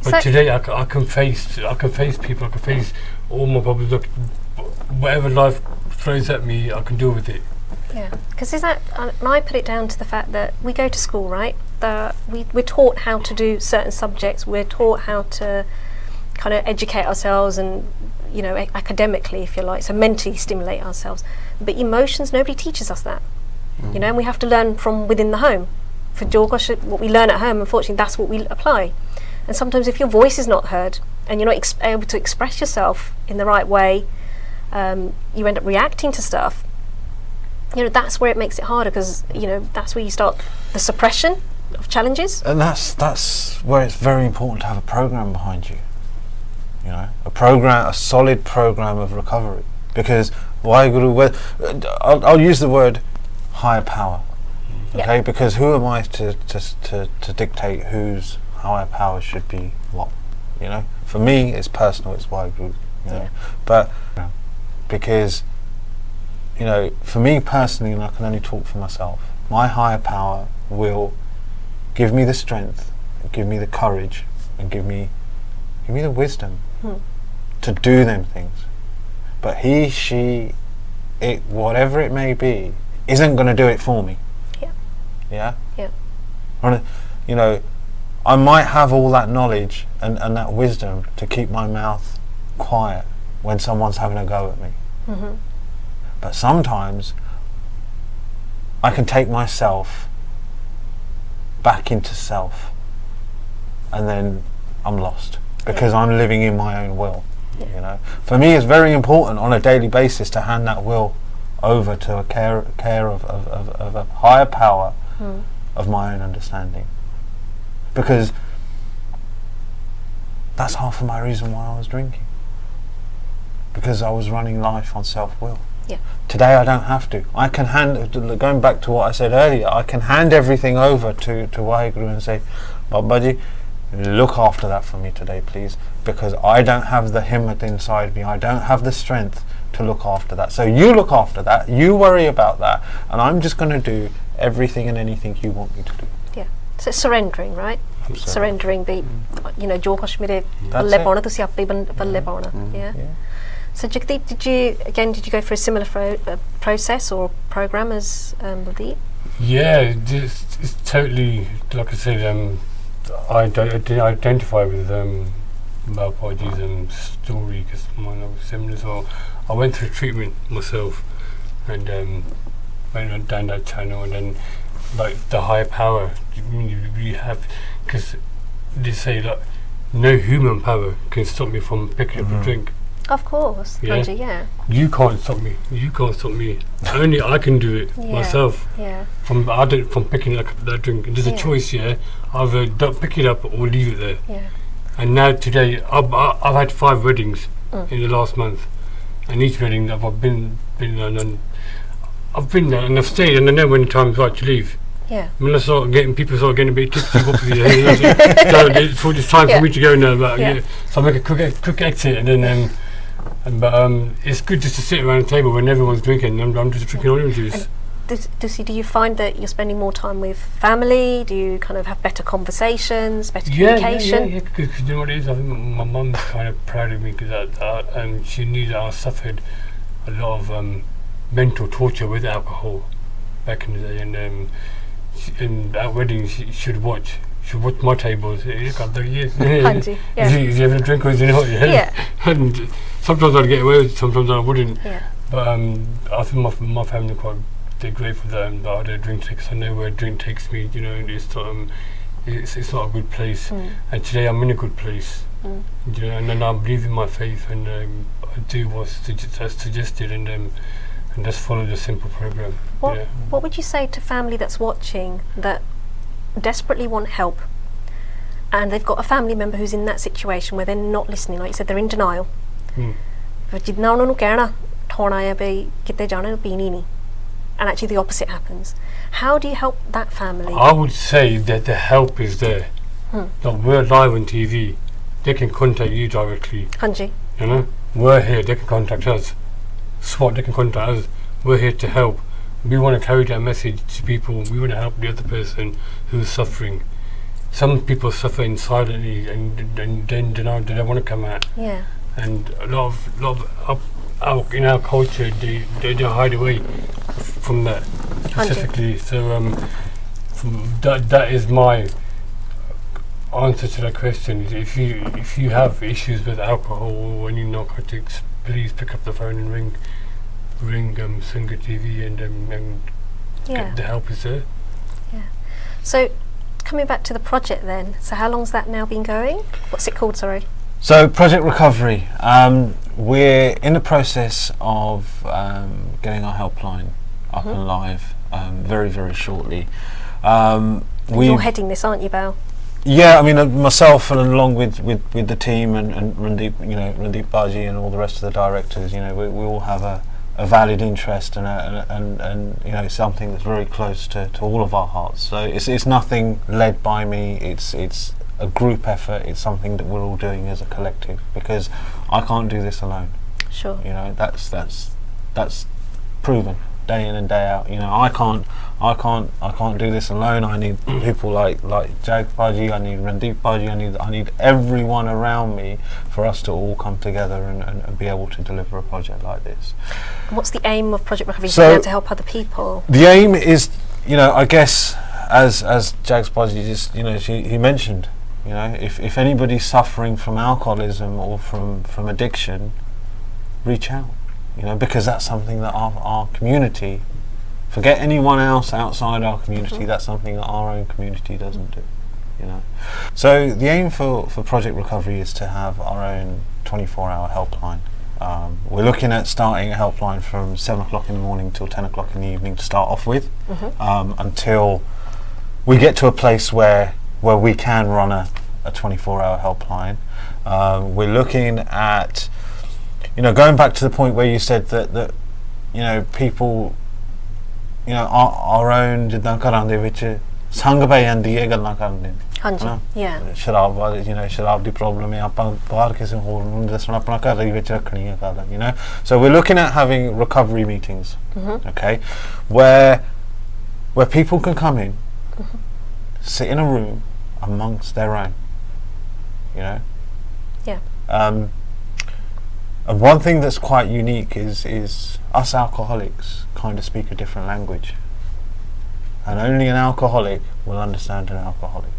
Speaker 4: But today I can face people, I can face all my problems. Whatever life throws at me, I can deal with it.
Speaker 1: Yeah, because is that, and I put it down to the fact that we go to school, right? We're taught how to do certain subjects, we're taught how to kind of educate ourselves and, academically, if you like, so mentally stimulate ourselves. But emotions, nobody teaches us that, and we have to learn from within the home. For Jogosh, what we learn at home, unfortunately, that's what we apply. And sometimes if your voice is not heard and you're not able to express yourself in the right way, you end up reacting to stuff. That's where it makes it harder, because that's where you start the suppression of challenges.
Speaker 3: And that's where it's very important to have a program behind you. A solid program of recovery. Because I'll use the word higher power. Okay, because who am I to dictate whose higher power should be what? For me, it's personal. It's Waheguru. But because for me personally, and I can only talk for myself, my higher power will give me the strength, give me the courage, and give me the wisdom to do them things. But he, she, it, whatever it may be, isn't going to do it for me. Yeah. I might have all that knowledge and that wisdom to keep my mouth quiet when someone's having a go at me. But sometimes I can take myself back into self, and then I'm lost because I'm living in my own will. For me, it's very important on a daily basis to hand that will over to a care of a higher power of my own understanding, because that's half of my reason why I was drinking, because I was running life on self-will. Today I don't have to. I can going back to what I said earlier, I can hand everything over to Waheguru and say, Babaji, look after that for me today, please, because I don't have the himmat inside me, I don't have the strength to look after that. So you look after that, you worry about that, and I'm just going to do everything and anything you want me to do.
Speaker 1: So it's surrendering, right? Surrendering the, jo kuch mere palle pauna tusi appe palle pauna. So Jagdeep, did you go through a similar process or program as Witth?
Speaker 4: Yeah, it's totally, like I said, I identify with Babaji's story, because mine was similar. So I went through treatment myself, and went down that channel, and then like the higher power you have, because they say like no human power can stop me from picking up a drink.
Speaker 1: Of course, yeah.
Speaker 4: You can't stop me. Only I can do it myself. From picking up that drink. There's a choice. Either don't pick it up or leave it there. And now today, I've had 5 weddings in the last month, and each wedding that I've been there, and I've stayed, and I know when the time's right to leave.
Speaker 1: Yeah.
Speaker 4: I mean, I start getting people start getting a bit tipsy. It's time
Speaker 1: Yeah.
Speaker 4: for me to go now. But
Speaker 1: Yeah.
Speaker 4: yeah. So I make a quick exit, and then it's good just to sit around the table when everyone's drinking. And I'm just drinking orange juice.
Speaker 1: Do you find that you're spending more time with family? Do you kind of have better conversations, better communication?
Speaker 4: Yeah. Because you know what it is? I think my mum's kind of proud of me because she knew that I suffered a lot of mental torture with alcohol back in the day, and at weddings she'd watch my tables. Is he having a drink or is he not?
Speaker 1: Yeah.
Speaker 4: And sometimes I'd get away with it, sometimes I wouldn't.
Speaker 1: Yeah.
Speaker 4: But I think my family they're grateful that I had a drink because I know where a drink takes me. You know, it's not a good place. And today I'm in a good place. You know, and then I believe in my faith, and I do what's suggested, and just follow the simple program.
Speaker 1: What would you say to family that's watching that desperately want help, and they've got a family member who's in that situation where they're not listening, like you said, they're in denial? And actually the opposite happens. How do you help that family?
Speaker 4: I would say that the help is there. Like we're live on TV. They can contact you directly.
Speaker 1: Hanji.
Speaker 4: You know, we're here. They can contact us. S.W.A.T, they can contact us. We're here to help. We want to carry that message to people. We want to help the other person who's suffering. Some people suffer in silently and then deny. They don't want to come out.
Speaker 1: Yeah.
Speaker 4: And a lot of in our culture, they hide away from that specifically. So that is my answer to that question. If you have issues with alcohol or any narcotics, please pick up the phone and ring Sangat TV and the help is there.
Speaker 1: Yeah. So coming back to the project then, so how long's that now been going? What's it called, sorry?
Speaker 3: So Project Recovery, we're in the process of getting our helpline up and live very, very shortly.
Speaker 1: You're heading this, aren't you, Bao?
Speaker 3: Yeah, I mean myself and along with the team and Randeep Baji and all the rest of the directors, we all have a valid interest and something that's very close to all of our hearts. So it's nothing led by me. It's a group effort. It's something that we're all doing as a collective because I can't do this alone.
Speaker 1: Sure.
Speaker 3: That's proven day in and day out. I can't do this alone. I need people like Jag Baji, I need Randeep Baji, I need everyone around me for us to all come together and be able to deliver a project like this.
Speaker 1: And what's the aim of Project Recovery? To help other people?
Speaker 3: The aim is, I guess, as Jag Baji just, he mentioned, if anybody's suffering from alcoholism or from addiction, reach out, because that's something that our community, forget anyone else outside our community, that's something that our own community doesn't do, So the aim for Project Recovery is to have our own 24-hour helpline. We're looking at starting a helpline from 7 o'clock in the morning till 10 o'clock in the evening to start off with, until we get to a place where we can run a 24-hour helpline. We're looking at, going back to the point where you said that people, our own ਜਿੱਦਾਂ ਘਰਾਂ ਦੇ ਵਿੱਚ ਸੰਗ ਪੈ ਜਾਂਦੀ ਹੈ ਗੱਲਾਂ ਕਰਨ ਦੇ ਸ਼ਰਾਬ ਦੀ ਪ੍ਰੋਬਲਮ ਹੈ ਆਪਾਂ ਬਾਹਰ ਕਿਸੇ ਹੋਰ ਨੂੰ ਦੱਸਣਾ ਆਪਣਾ ਘਰ ਦੇ ਵਿੱਚ ਰੱਖਣੀ ਹੈ ਗੱਲ so we're looking at having recovery meetings okay where people can come in sit in a room amongst their own and one thing that's quite unique is us alcoholics kind of speak a different language, and only an alcoholic will understand an alcoholic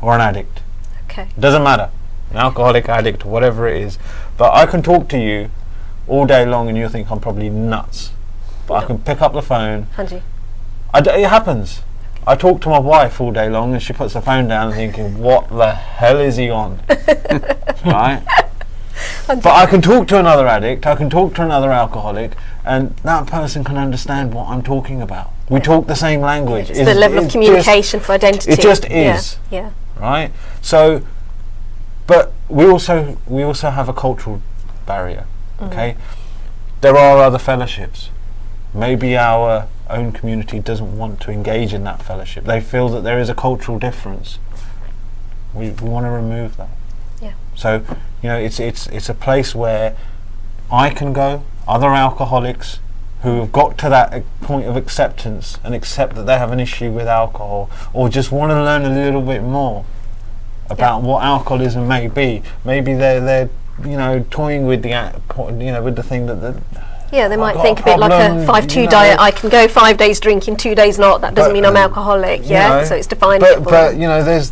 Speaker 3: or an addict.
Speaker 1: Okay.
Speaker 3: It doesn't matter, an alcoholic, addict, whatever it is. But I can talk to you all day long and you'll think I'm probably nuts. But I can pick up the phone.
Speaker 1: Hanji.
Speaker 3: It happens. I talk to my wife all day long and she puts the phone down thinking, what the hell is he on? Right? But I can talk to another addict, I can talk to another alcoholic, and that person can understand what I'm talking about. We talk the same language.
Speaker 1: It's the level of communication for identity.
Speaker 3: It just is.
Speaker 1: Yeah.
Speaker 3: Right? So, but we also have a cultural barrier. Okay? There are other fellowships. Maybe our own community doesn't want to engage in that fellowship. They feel that there is a cultural difference. We want to remove that.
Speaker 1: Yeah.
Speaker 3: So, it's a place where I can go, other alcoholics who have got to that point of acceptance and accept that they have an issue with alcohol, or just want to learn a little bit more about what alcoholism may be. Maybe they're toying with with the thing that
Speaker 1: they might
Speaker 3: got
Speaker 1: think
Speaker 3: a
Speaker 1: a bit like a
Speaker 3: problem,
Speaker 1: 5-2 diet. I can go 5 days drinking, 2 days not. That doesn't mean I'm alcoholic. So it's defined.
Speaker 3: But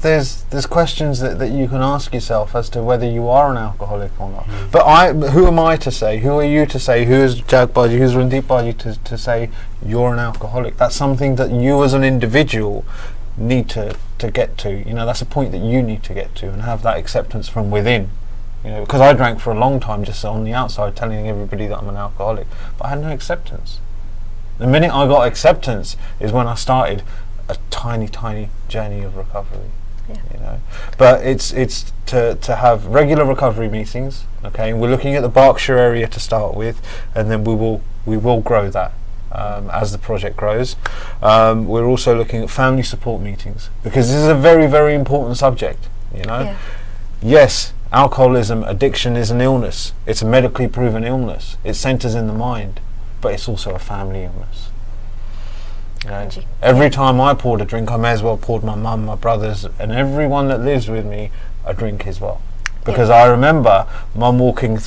Speaker 3: there's questions that you can ask yourself as to whether you are an alcoholic or not. But who am I to say? Who are you to say? Who is Jagbaji? Who's Randeepbaji to say you're an alcoholic? That's something that you as an individual need to get to. That's a point that you need to get to and have that acceptance from within. Because I drank for a long time just on the outside telling everybody that I'm an alcoholic, but I had no acceptance. The minute I got acceptance is when I started a tiny journey of recovery. But it's to have regular recovery meetings. Okay, and we're looking at the Berkshire area to start with, and then we will grow that as the project grows. We're also looking at family support meetings, because this is a very, very important subject. Yes, alcoholism, addiction is an illness. It's a medically proven illness. It centres in the mind, but it's also a family illness. Every time I poured a drink, I may as well poured my mum, my brothers, and everyone that lives with me a drink as well. Because I remember mum walking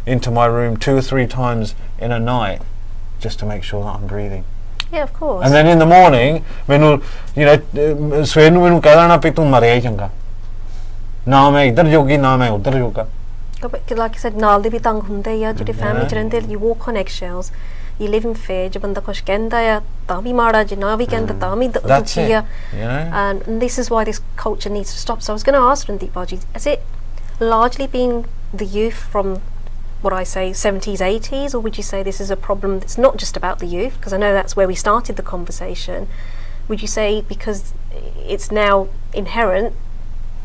Speaker 3: into my room 2 or 3 times in a night just to make sure that I'm breathing.
Speaker 1: Yeah, of course.
Speaker 3: And then in the morning,
Speaker 1: like I said, ਨਾਲ ਦੇ ਵੀ ਤੰਗ ਹੁੰਦੇ ਆ ਜਿਹੜੇ family ਚ ਰਹਿੰਦੇ, you walk on eggshells, you live in fear. ਜੇ ਬੰਦਾ ਕੁਝ ਕਹਿੰਦਾ ਆ ਤਾਂ ਵੀ ਮਾੜਾ, ਜੇ ਨਾ ਵੀ ਕਹਿੰਦਾ ਤਾਂ ਵੀ ਦੁਖੀ ਆ. And this is why this culture needs to stop. So I was going to ask Randeepbaji, has it largely been the youth from what I say 70s, 80s, or would you say this is a problem that's not just about the youth? Because I know that's where we started the conversation. Would you say because it's now inherent,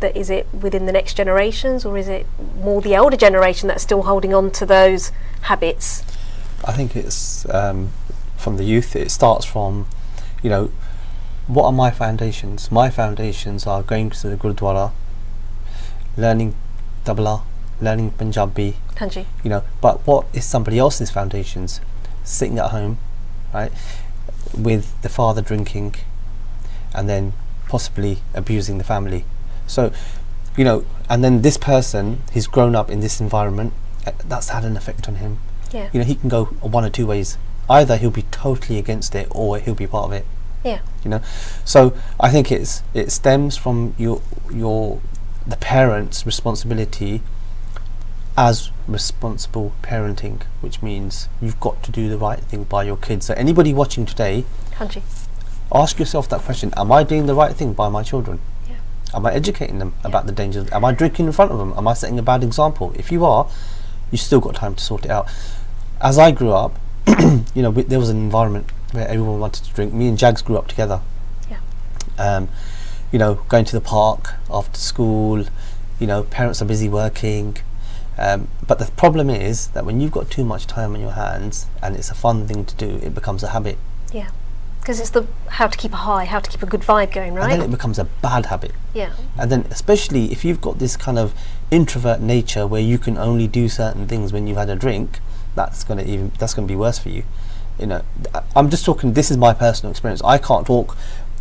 Speaker 1: that is it within the next generations, or is it more the elder generation that's still holding on to those habits?
Speaker 2: I think it's from the youth. It starts from, what are my foundations? My foundations are going to the Gurdwara, learning tabla, learning Punjabi.
Speaker 1: Kanji.
Speaker 2: But what is somebody else's foundations? Sitting at home, right, with the father drinking, and then possibly abusing the family. So, and then this person, he's grown up in this environment, that's had an effect on him.
Speaker 1: Yeah.
Speaker 2: He can go one or two ways. Either he'll be totally against it, or he'll be part of it.
Speaker 1: Yeah.
Speaker 2: So I think it stems from the parents' responsibility as responsible parenting, which means you've got to do the right thing by your kids. So anybody watching today,
Speaker 1: Kanji,
Speaker 2: ask yourself that question: am I doing the right thing by my children? Am I educating them about the dangers? Am I drinking in front of them? Am I setting a bad example? If you are, you've still got time to sort it out. As I grew up, there was an environment where everyone wanted to drink. Me and Jags grew up together. Going to the park after school. Parents are busy working. But the problem is that when you've got too much time on your hands and it's a fun thing to do, it becomes a habit.
Speaker 1: Yeah. Because it's how to keep a high, how to keep a good vibe going, right?
Speaker 2: And then it becomes a bad habit.
Speaker 1: Yeah.
Speaker 2: And then especially if you've got this kind of introvert nature where you can only do certain things when you've had a drink, that's going to be worse for you. I'm just talking, this is my personal experience. I can't talk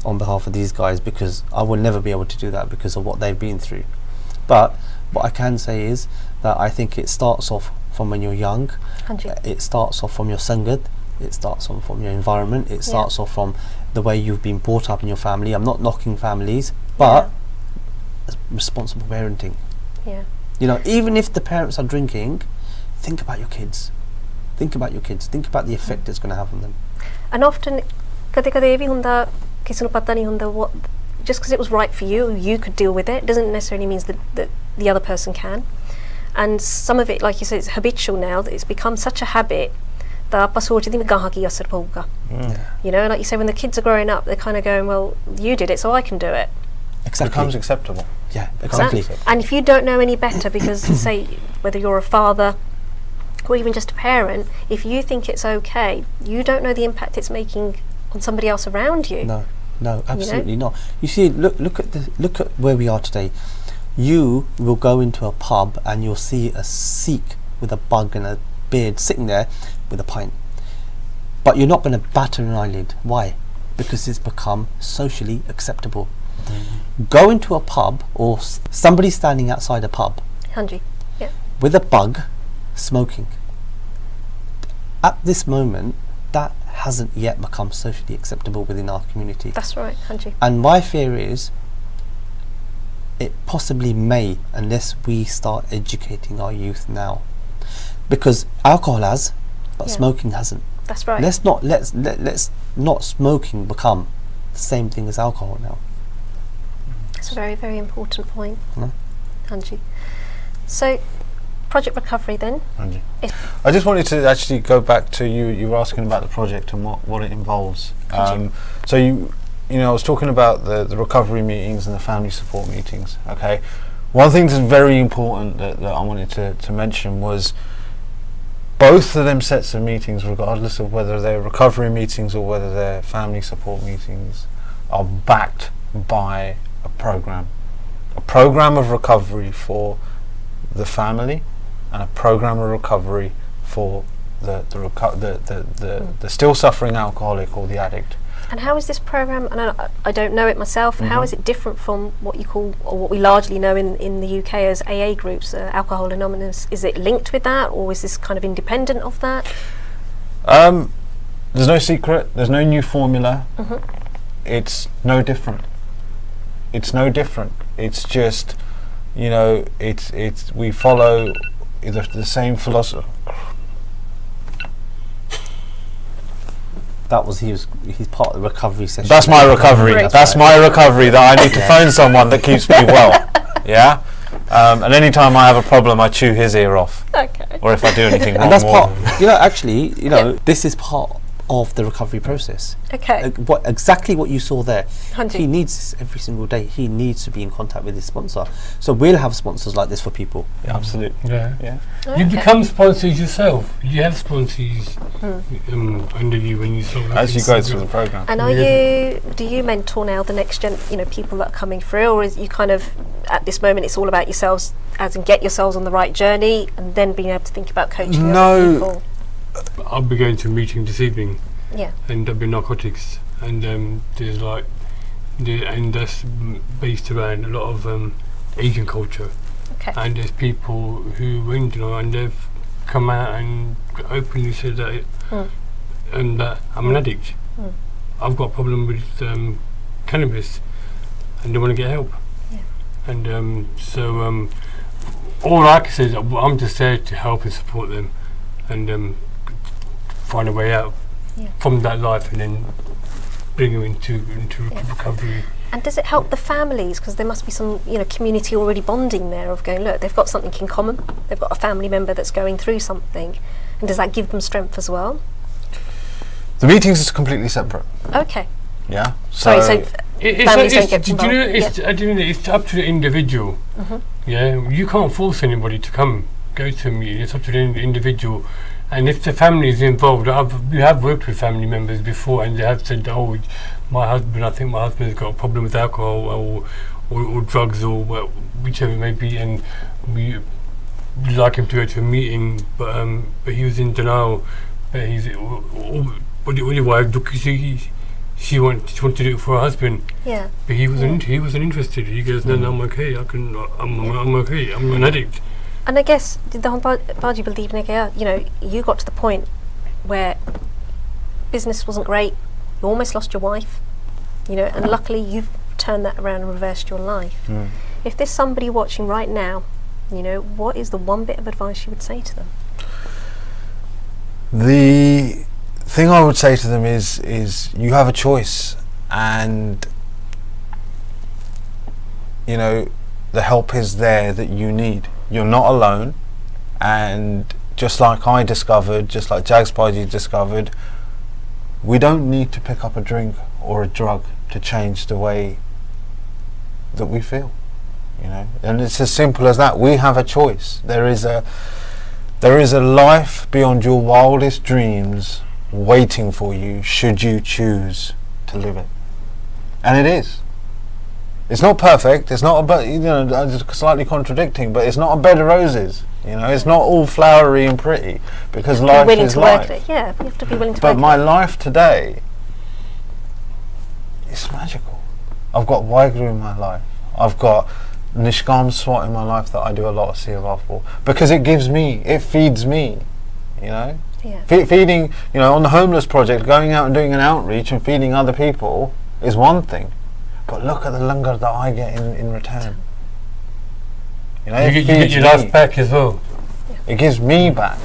Speaker 2: on behalf of these guys because I will never be able to do that because of what they've been through. But what I can say is that I think it starts off from when you're young. It starts off from your Sangat. It starts off from your environment. It starts off from the way you've been brought up in your family. I'm not knocking families, but responsible parenting.
Speaker 1: Yeah.
Speaker 2: Even if the parents are drinking, think about your kids. Think about your kids. Think about the effect it's going to have on them.
Speaker 1: And often, kade-kade ਇਹ ਵੀ ਹੁੰਦਾ ਕਿਸੇ ਨੂੰ ਪਤਾ ਨਹੀਂ ਹੁੰਦਾ what just because it was right for you, you could deal with it, doesn't necessarily means that the other person can. And some of it, like you said, it's habitual now, that it's become such a habit that ਆਪਾਂ ਸੋਚਦੇ ਵੀ ਗਾਹਾਂ ਕੀ ਅਸਰ ਪਊਗਾ. Like you say, when the kids are growing up, they're kind of going, well, you did it, so I can do it.
Speaker 2: Exactly.
Speaker 3: It becomes acceptable.
Speaker 2: Yeah, exactly.
Speaker 1: And if you don't know any better, because say whether you're a father or even just a parent, if you think it's okay, you don't know the impact it's making on somebody else around you.
Speaker 2: No, absolutely not. You see, look at where we are today. You will go into a pub and you'll see a Sikh with a bug and a beard sitting there with a pint, but you're not going to batter an eyelid. Why? Because it's become socially acceptable. Go into a pub, or somebody standing outside a pub
Speaker 1: Hanji. Yeah.
Speaker 2: with a bug smoking. At this moment, that hasn't yet become socially acceptable within our community.
Speaker 1: That's right, Hanji.
Speaker 2: And my fear is it possibly may, unless we start educating our youth now, because alcohol has, but
Speaker 1: Yeah.
Speaker 2: smoking hasn't.
Speaker 1: That's right.
Speaker 2: Let's not smoking become the same thing as alcohol now.
Speaker 1: It's a very, very important point,
Speaker 2: No?
Speaker 1: Hanji. So, Project Recovery then.
Speaker 3: Angie.
Speaker 1: If-
Speaker 3: I just wanted to actually go back to you. You were asking about the project and what it involves. So I was talking about the recovery meetings and the family support meetings. Okay, one thing that's very important that I wanted to mention was both of them sets of meetings, regardless of whether they're recovery meetings or whether they're family support meetings, are backed by a program of recovery for the family, and a program of recovery for the still suffering alcoholic or the addict.
Speaker 1: And how is this program, and I don't know it myself, how is it different from what you call, or what we largely know in the UK as AA groups, Alcohol Anonymous? Is it linked with that, or is this kind of independent of that?
Speaker 3: There's no secret, there's no new formula. It's no different. It's just, we follow the same philosophy.
Speaker 2: That was he's part of the recovery session.
Speaker 3: That's my recovery.
Speaker 1: Great.
Speaker 3: That's my recovery. That I need to phone someone that keeps me well. Yeah. And anytime I have a problem, I chew his ear off.
Speaker 1: Okay.
Speaker 3: Or if I do anything wrong.
Speaker 2: And that's
Speaker 3: more.
Speaker 2: part. This is part of the recovery process.
Speaker 1: Okay.
Speaker 2: Exactly what you saw there.
Speaker 1: Hanji.
Speaker 2: He needs this every single day. He needs to be in contact with his sponsor. So we'll have sponsors like this for people.
Speaker 3: Yeah, absolutely.
Speaker 4: Yeah.
Speaker 1: Okay.
Speaker 4: You become sponsors yourself. You have sponsors under you when you sort of
Speaker 3: As you go through the program.
Speaker 1: And do you mentor now the next gen, people that are coming through, or is you kind of, at this moment, it's all about yourselves, as in get yourselves on the right journey, and then being able to think about coaching other people?
Speaker 4: I'll be going to a meeting this evening.
Speaker 1: Yeah.
Speaker 4: And there'll be narcotics, and there's and that's based around a lot of Asian culture.
Speaker 1: Okay.
Speaker 4: And there's people who went, and they've come out and openly said that and that I'm an addict. I've got a problem with cannabis, and they want to get help.
Speaker 1: Yeah.
Speaker 4: And so all I can say is that I'm just there to help and support them, and find a way out from that life, and then bring them into recovery.
Speaker 1: And does it help the families? Because there must be some, community already bonding there of going, look, they've got something in common. They've got a family member that's going through something. And does that give them strength as well?
Speaker 3: The meetings is completely separate.
Speaker 1: Okay.
Speaker 3: Yeah.
Speaker 1: Sorry, so families don't get
Speaker 4: do you know,
Speaker 1: involved.
Speaker 4: it's up to the individual. Yeah, you can't force anybody to go to a meeting. It's up to the individual. And if the family is involved, we have worked with family members before, and they have said, "Oh, I think my husband's got a problem with alcohol or drugs or whichever it may be, and we'd like him to go to a meeting, but he was in denial. But what your wife, Dukh, she wanted to do it for her husband.
Speaker 1: Yeah.
Speaker 4: But he wasn't interested. He goes, no, I'm okay. I'm okay. I'm an addict.
Speaker 1: And I guess the whole Baji believe you got to the point where business wasn't great. You almost lost your wife, and luckily you've turned that around and reversed your life. If there's somebody watching right now, what is the one bit of advice you would say to them?
Speaker 3: The thing I would say to them is you have a choice, and the help is there that you need. You're not alone, and just like I discovered, just like Jags Baji discovered, we don't need to pick up a drink or a drug to change the way that we feel, and it's as simple as that. We have a choice. There There is a life beyond your wildest dreams waiting for you should you choose to live it. And it is. It's not perfect, it's not slightly contradicting, but it's not a bed of roses. It's not all flowery and pretty, because life is life.
Speaker 1: Yeah, you have to be willing to
Speaker 3: But
Speaker 1: work
Speaker 3: my
Speaker 1: it.
Speaker 3: life today is magical. I've got Waheguru in my life. I've got Nishkam S.W.A.T in my life that I do a lot of seva for, because it feeds me,
Speaker 1: Yeah.
Speaker 3: Feeding, on the homeless project, going out and doing an outreach and feeding other people is one thing, but look at the langar that I get in return.
Speaker 4: You get your life back as well.
Speaker 3: It gives me back,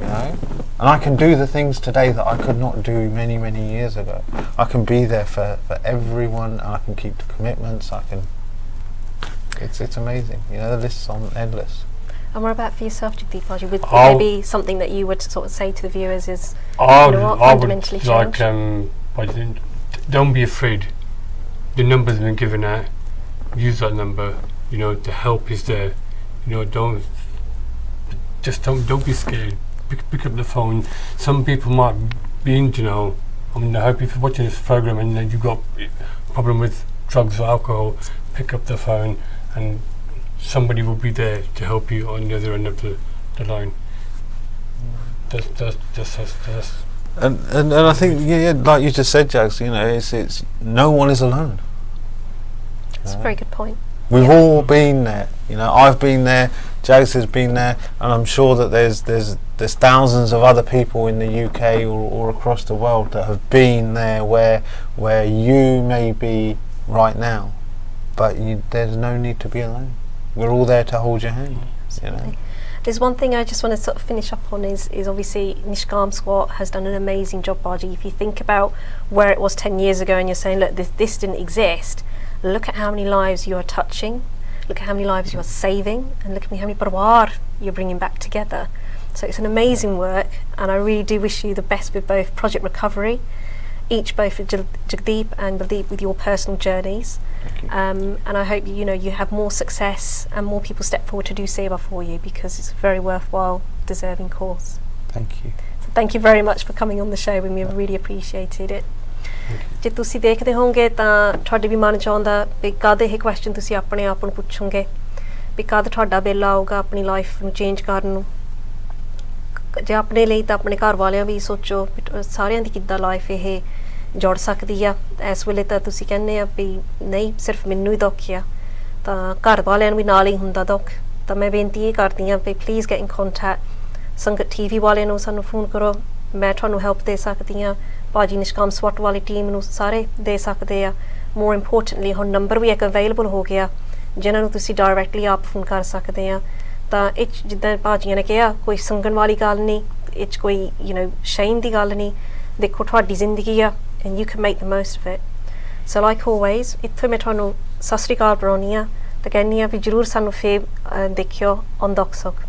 Speaker 3: and I can do the things today that I could not do many, many years ago. I can be there for everyone, and I can keep the commitments. It's amazing. The list's endless.
Speaker 1: And what about for yourself, Jagdeep? Would
Speaker 4: I'll-
Speaker 1: there be something that you would sort of say to the viewers is,
Speaker 4: I
Speaker 1: you know what,
Speaker 4: would
Speaker 1: fundamentally
Speaker 4: like,
Speaker 1: change?
Speaker 4: don't be afraid. The number's been given out. Use that number. The help is there. Don't be scared. Pick up the phone. Some people might be into, I hope if you're watching this program and then you've got a problem with drugs or alcohol, pick up the phone and somebody will be there to help you on the other end of the line. That's
Speaker 3: And I think, like you just said, Jags, it's no one is alone.
Speaker 1: That's a very good point.
Speaker 3: We've all been there. I've been there, Jags has been there, and I'm sure that there's thousands of other people in the UK or across the world that have been there where you may be right now, but there's no need to be alone. We're all there to hold your hand.
Speaker 1: There's one thing I just want to sort of finish up on is obviously Nishkam S.W.A.T has done an amazing job, Baji. If you think about where it was 10 years ago and you're saying, look, this didn't exist, look at how many lives you are touching, look at how many lives you are saving, and look at how many parwar you're bringing back together. So it's an amazing work, and I really do wish you the best with both Project Recovery, both with Jagdeep and Baldeep with your personal journeys. And I hope you have more success and more people step forward to do seva for you, because it's a very worthwhile, deserving cause.
Speaker 2: Thank you.
Speaker 1: So thank you very much for coming on the show, and we really appreciated it. ਜੇ ਤੁਸੀਂ ਦੇਖਦੇ ਹੋਵੋਗੇ ਤਾਂ ਤੁਹਾਡੇ ਵੀ ਮਨ 'ਚ ਆਉਂਦਾ ਵੀ ਕਦ ਇਹ ਕੁਐਸਚਨ ਤੁਸੀਂ ਆਪਣੇ ਆਪ ਨੂੰ ਪੁੱਛੋਗੇ ਵੀ ਕਦ ਤੁਹਾਡਾ ਵੇਲਾ ਆਊਗਾ ਆਪਣੀ ਲਾਈਫ ਨੂੰ ਚੇਂਜ ਕਰਨ ਨੂੰ। ਜੇ ਆਪਣੇ ਲਈ ਤਾਂ ਆਪਣੇ ਘਰ ਵਾਲਿਆਂ ਵੀ ਸੋਚੋ ਸਾਰਿਆਂ ਦੀ ਕਿੱਦਾਂ ਲਾਈਫ ਇਹ ਜੁੜ ਸਕਦੀ ਆ। ਇਸ ਵੇਲੇ ਤਾਂ ਤੁਸੀਂ ਕਹਿੰਦੇ ਆ ਵੀ ਨਹੀਂ ਸਿਰਫ ਮੈਨੂੰ ਹੀ ਦੁੱਖ ਆ, ਤਾਂ ਘਰ ਵਾਲਿਆਂ ਨੂੰ ਵੀ ਨਾਲ ਹੀ ਹੁੰਦਾ ਦੁੱਖ। ਤਾਂ ਮੈਂ ਬੇਨਤੀ ਇਹ ਕਰਦੀ ਹਾਂ ਵੀ ਪਲੀਜ਼ ਗੈਟ ਇਨ ਕੰਟੈਕਟ ਸੰਗਤ ਟੀਵੀ ਵਾਲਿਆਂ ਨੂੰ ਸਾਨੂੰ ਫੋਨ ਕਰੋ, ਮੈਂ ਤੁਹਾਨੂੰ ਹੈਲਪ ਦੇ ਸਕਦੀ ਹਾਂ। ਭਾਜੀ ਨਿਸ਼ਕਾਮ S.W.A.T ਵਾਲੀ ਟੀਮ ਨੂੰ ਸਾਰੇ ਦੇ ਸਕਦੇ ਆ। ਮੋਰ ਇੰਪੋਰਟੈਂਟਲੀ ਹੁਣ ਨੰਬਰ ਵੀ ਇੱਕ ਅਵੇਲੇਬਲ ਹੋ ਗਿਆ ਜਿਨ੍ਹਾਂ ਨੂੰ ਤੁਸੀਂ ਡਾਇਰੈਕਟਲੀ ਆਪ ਫੋਨ ਕਰ ਸਕਦੇ ਆ। ਤਾਂ ਇਹ 'ਚ ਜਿੱਦਾਂ ਭਾਜੀਆਂ ਨੇ ਕਿਹਾ ਕੋਈ ਸੰਗਣ ਵਾਲੀ ਗੱਲ ਨਹੀਂ, ਇਹ 'ਚ ਕੋਈ ਸ਼ੇਮ ਦੀ ਗੱਲ ਨਹੀਂ। ਦੇਖੋ ਤੁਹਾਡੀ ਜ਼ਿੰਦਗੀ ਆ and you can make the most of it. So like always ਇੱਥੇ ਮੈਂ ਤੁਹਾਨੂੰ ਸਤਿ ਸ਼੍ਰੀ ਅਕਾਲ ਬੁਲਾਉਂਦੀ ਹਾਂ ਤੇ ਕਹਿੰਦੀ ਹਾਂ ਵੀ ਜ਼ਰੂਰ ਸਾਨੂੰ ਫੇਰ ਦੇਖਿਓ on Dukh Sukh।